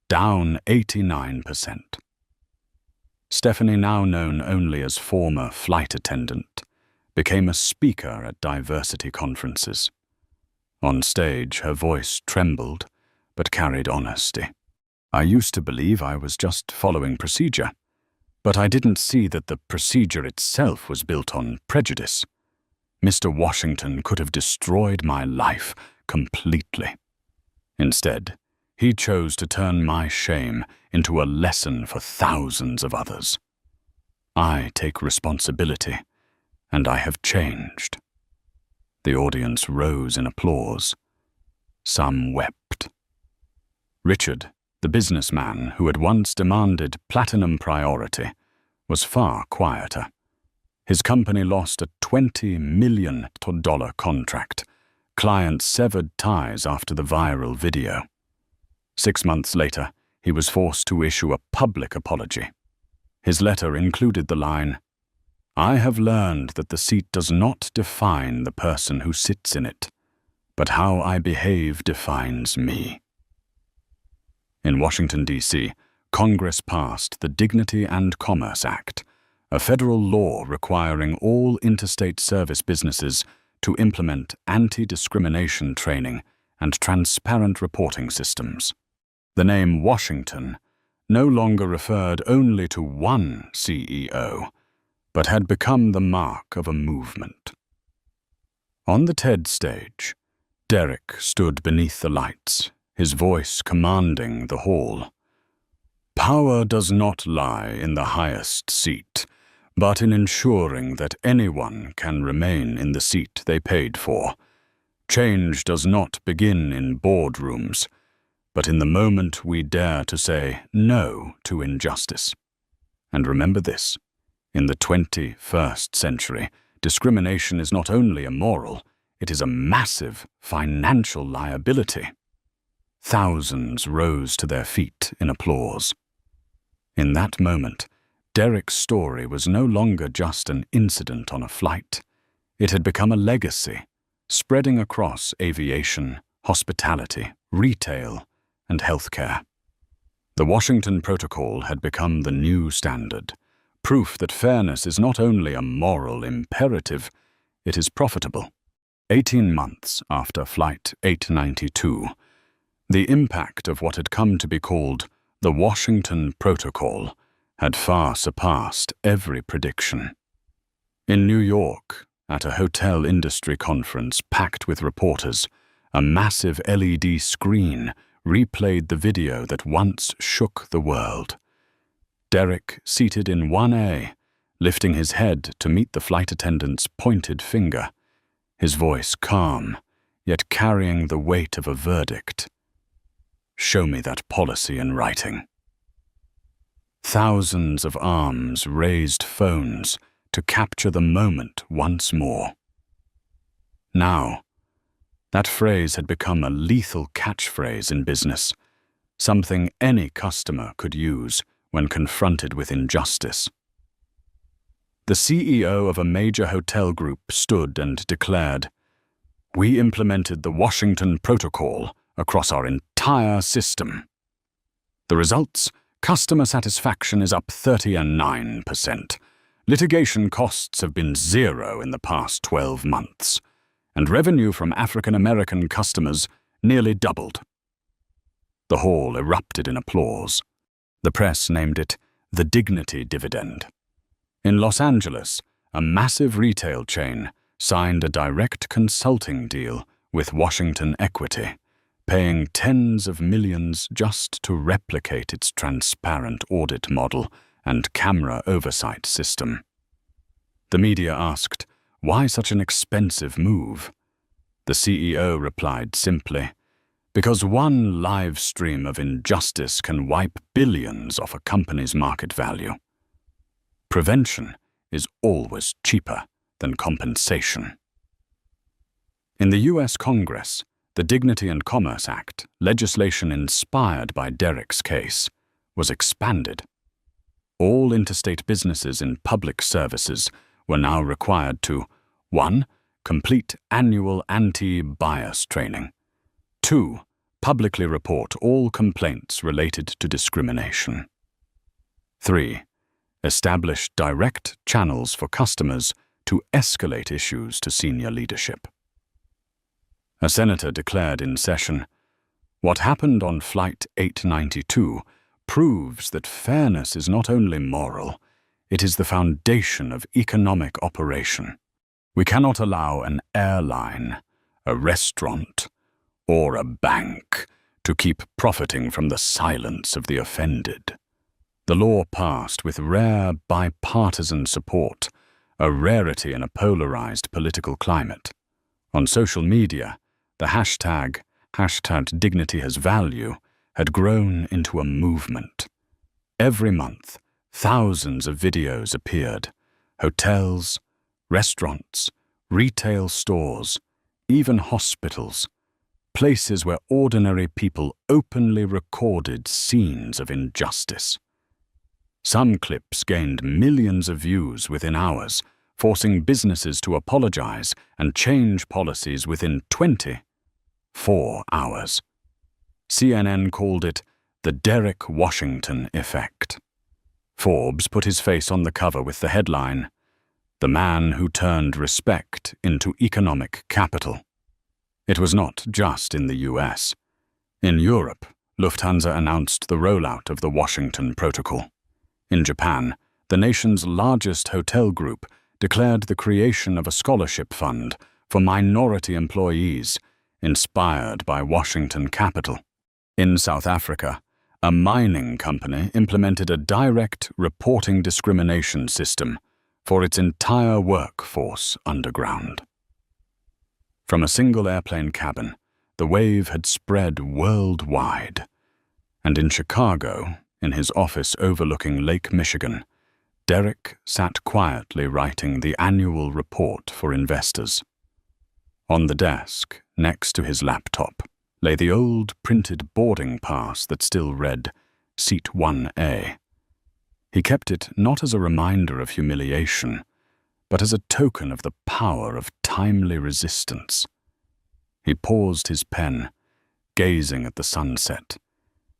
down 89%. Stephanie, now known only as former flight attendant, became a speaker at diversity conferences. On stage, her voice trembled, but carried honesty. I used to believe I was just following procedure, but I didn't see that the procedure itself was built on prejudice. Mr. Washington could have destroyed my life completely. Instead, he chose to turn my shame into a lesson for thousands of others. I take responsibility, and I have changed. The audience rose in applause. Some wept. Richard, the businessman who had once demanded platinum priority, was far quieter. His company lost a $20 million contract. Clients severed ties after the viral video. 6 months later, he was forced to issue a public apology. His letter included the line, "I have learned that the seat does not define the person who sits in it, but how I behave defines me." In Washington, D.C., Congress passed the Dignity and Commerce Act, a federal law requiring all interstate service businesses to implement anti-discrimination training and transparent reporting systems. The name Washington no longer referred only to one CEO, but had become the mark of a movement. On the TED stage, Derek stood beneath the lights, his voice commanding the hall. Power does not lie in the highest seat, but in ensuring that anyone can remain in the seat they paid for. Change does not begin in boardrooms, but in the moment we dare to say no to injustice. And remember this, in the 21st century, discrimination is not only immoral, it is a massive financial liability. Thousands rose to their feet in applause. In that moment, Derek's story was no longer just an incident on a flight. It had become a legacy, spreading across aviation, hospitality, retail, and healthcare. The Washington Protocol had become the new standard, proof that fairness is not only a moral imperative, it is profitable. 18 months after Flight 892, the impact of what had come to be called the Washington Protocol had far surpassed every prediction. In New York, at a hotel industry conference packed with reporters, a massive LED screen replayed the video that once shook the world. Derek, seated in 1A, lifting his head to meet the flight attendant's pointed finger, his voice calm, yet carrying the weight of a verdict. Show me that policy in writing. Thousands of arms raised phones to capture the moment once more. Now, that phrase had become a lethal catchphrase in business, something any customer could use when confronted with injustice. The CEO of a major hotel group stood and declared, "We implemented the Washington Protocol across our entire system. The results? Customer satisfaction is up 39%. Litigation costs have been zero in the past 12 months. And revenue from African American customers nearly doubled." The hall erupted in applause. The press named it the dignity dividend. In Los Angeles, a massive retail chain signed a direct consulting deal with Washington Equity, paying tens of millions just to replicate its transparent audit model and camera oversight system. The media asked, "Why such an expensive move?" The CEO replied simply, "Because one live stream of injustice can wipe billions off a company's market value. Prevention is always cheaper than compensation." In the U.S. Congress, the Dignity and Commerce Act, legislation inspired by Derek's case, was expanded. All interstate businesses in public services were now required to 1. Complete annual anti-bias training. 2. Publicly report all complaints related to discrimination. 3. Establish direct channels for customers to escalate issues to senior leadership. A senator declared in session, "What happened on Flight 892 proves that fairness is not only moral, it is the foundation of economic operation. We cannot allow an airline, a restaurant, or a bank to keep profiting from the silence of the offended." The law passed with rare bipartisan support, a rarity in a polarized political climate. On social media, the hashtag #DignityHasValue had grown into a movement. Every month, thousands of videos appeared. Hotels, restaurants, retail stores, even hospitals, places where ordinary people openly recorded scenes of injustice. Some clips gained millions of views within hours, forcing businesses to apologize and change policies within 24 hours. CNN called it the Derek Washington effect. Forbes put his face on the cover with the headline, "The Man Who Turned Respect into Economic Capital." It was not just in the US. In Europe, Lufthansa announced the rollout of the Washington Protocol. In Japan, the nation's largest hotel group declared the creation of a scholarship fund for minority employees inspired by Washington Capital. In South Africa, a mining company implemented a direct reporting discrimination system for its entire workforce underground. From a single airplane cabin, the wave had spread worldwide. And in Chicago, in his office overlooking Lake Michigan, Derek sat quietly writing the annual report for investors. On the desk, next to his laptop, lay the old printed boarding pass that still read Seat 1A. He kept it not as a reminder of humiliation, but as a token of the power of timely resistance. He paused his pen, gazing at the sunset.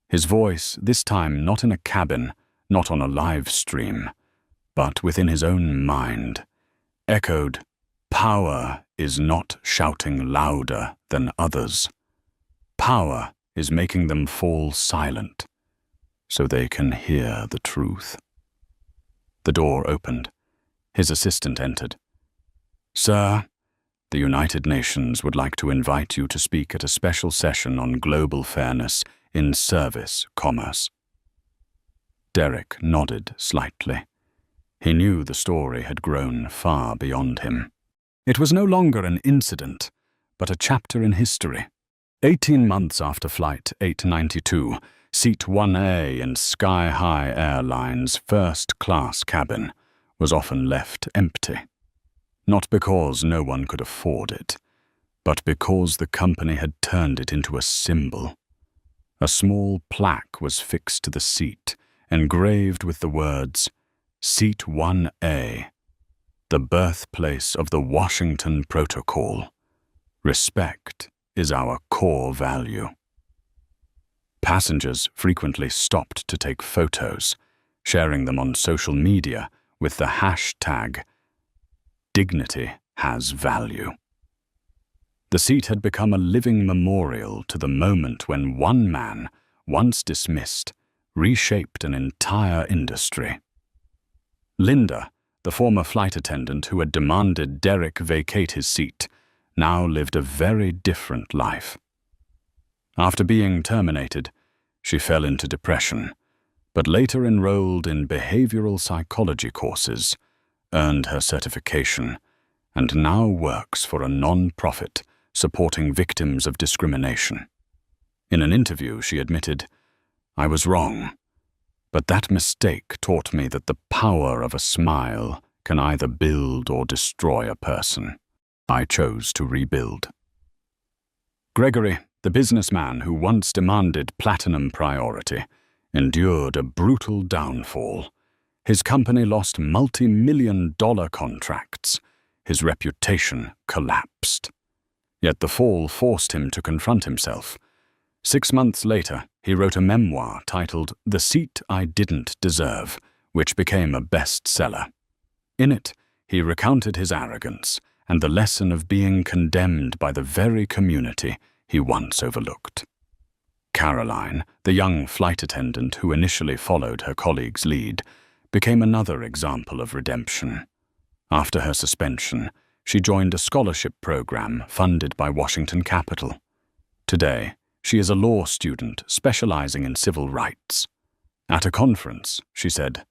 His voice, this time not in a cabin, not on a live stream, but within his own mind, echoed, "Power is not shouting louder than others. Power is making them fall silent, so they can hear the truth." The door opened. His assistant entered. "Sir, the United Nations would like to invite you to speak at a special session on global fairness in service commerce." Derek nodded slightly. He knew the story had grown far beyond him. It was no longer an incident, but a chapter in history. 18 months after Flight 892, Seat 1A in Sky High Airline's first-class cabin was often left empty. Not because no one could afford it, but because the company had turned it into a symbol. A small plaque was fixed to the seat, engraved with the words, "Seat 1A, the birthplace of the Washington Protocol. Respect is our core value." Passengers frequently stopped to take photos, sharing them on social media with the hashtag "Dignity has value." The seat had become a living memorial to the moment when one man, once dismissed, reshaped an entire industry. Linda, the former flight attendant who had demanded Derek vacate his seat, now lived a very different life. After being terminated, she fell into depression, but later enrolled in behavioral psychology courses, earned her certification, and now works for a non-profit supporting victims of discrimination. In an interview, she admitted, "I was wrong, but that mistake taught me that the power of a smile can either build or destroy a person. I chose to rebuild." Gregory, the businessman who once demanded platinum priority, endured a brutal downfall. His company lost multi-million-dollar contracts. His reputation collapsed. Yet the fall forced him to confront himself. 6 months later, he wrote a memoir titled The Seat I Didn't Deserve, which became a bestseller. In it, he recounted his arrogance and the lesson of being condemned by the very community he once overlooked. Caroline, the young flight attendant who initially followed her colleague's lead, became another example of redemption. After her suspension, she joined a scholarship program funded by Washington Capital. Today, she is a law student specializing in civil rights. At a conference, she said,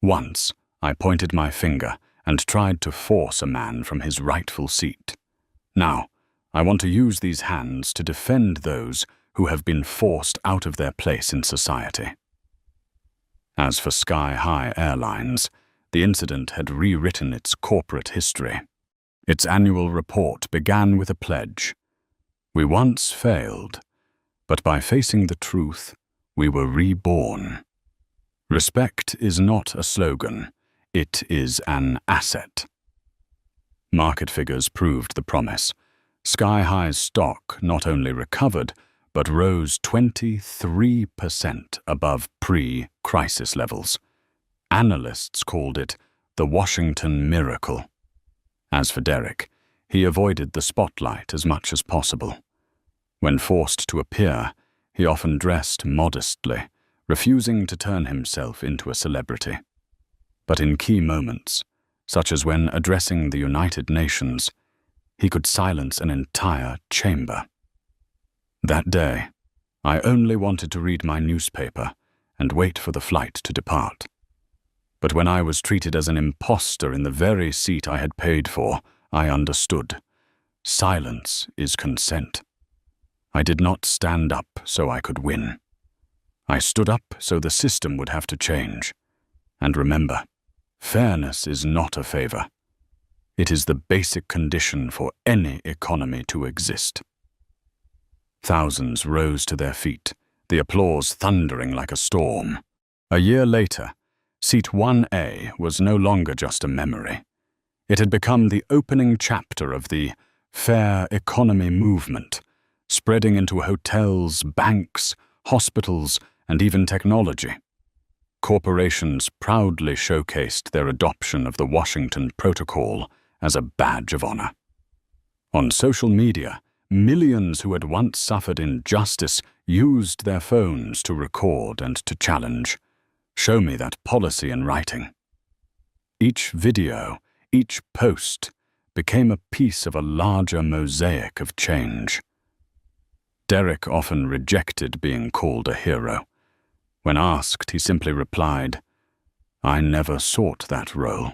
"Once, I pointed my finger and tried to force a man from his rightful seat. Now, I want to use these hands to defend those who have been forced out of their place in society." As for Sky High Airlines, the incident had rewritten its corporate history. Its annual report began with a pledge. "We once failed, but by facing the truth, we were reborn." Respect is not a slogan, it is an asset. Market figures proved the promise. Sky High's stock not only recovered, but rose 23% above pre-crisis levels. Analysts called it the Washington miracle. As for Derek, he avoided the spotlight as much as possible. When forced to appear, he often dressed modestly, refusing to turn himself into a celebrity. But in key moments, such as when addressing the United Nations, he could silence an entire chamber. That day, I only wanted to read my newspaper and wait for the flight to depart. But when I was treated as an imposter in the very seat I had paid for, I understood. Silence is consent. I did not stand up so I could win. I stood up so the system would have to change. And remember, fairness is not a favor. It is the basic condition for any economy to exist. Thousands rose to their feet, the applause thundering like a storm. A year later, Seat 1A was no longer just a memory. It had become the opening chapter of the fair economy movement, spreading into hotels, banks, hospitals, and even technology. Corporations proudly showcased their adoption of the Washington Protocol as a badge of honor. On social media, millions who had once suffered injustice used their phones to record and to challenge. Show me that policy in writing. Each video, each post, became a piece of a larger mosaic of change. Derek often rejected being called a hero. When asked, he simply replied, "I never sought that role.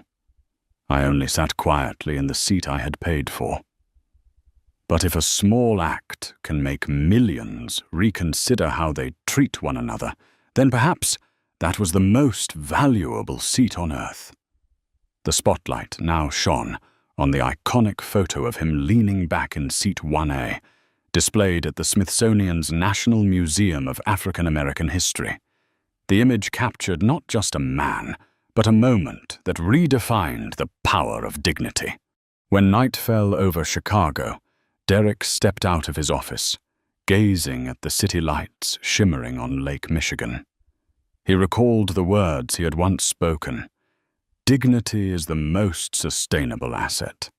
I only sat quietly in the seat I had paid for." But if a small act can make millions reconsider how they treat one another, then perhaps that was the most valuable seat on earth. The spotlight now shone on the iconic photo of him leaning back in Seat 1A, displayed at the Smithsonian's National Museum of African American History. The image captured not just a man, but a moment that redefined the power of dignity. When night fell over Chicago, Derek stepped out of his office, gazing at the city lights shimmering on Lake Michigan. He recalled the words he had once spoken. Dignity is the most sustainable asset.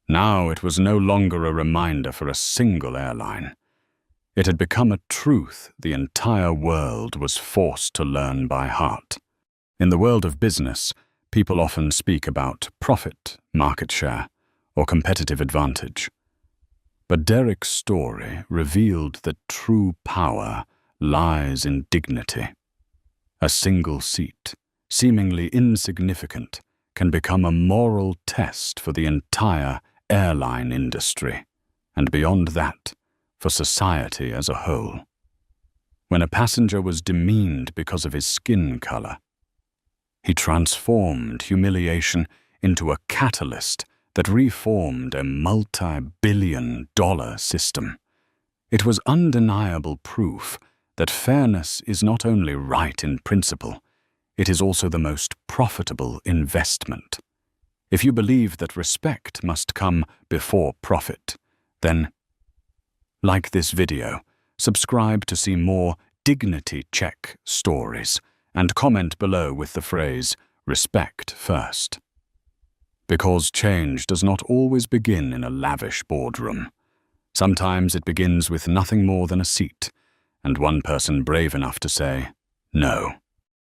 Now it was no longer a reminder for a single airline. It had become a truth the entire world was forced to learn by heart. In the world of business, people often speak about profit, market share, or competitive advantage. But Derek's story revealed that true power lies in dignity. A single seat, seemingly insignificant, can become a moral test for the entire airline industry, and beyond that, for society as a whole. When a passenger was demeaned because of his skin color, he transformed humiliation into a catalyst that reformed a multi-billion-dollar system. It was undeniable proof that fairness is not only right in principle, it is also the most profitable investment. If you believe that respect must come before profit, then, like this video, subscribe to see more dignity check stories, and comment below with the phrase, "Respect first." Because change does not always begin in a lavish boardroom. Sometimes it begins with nothing more than a seat, and one person brave enough to say, "No."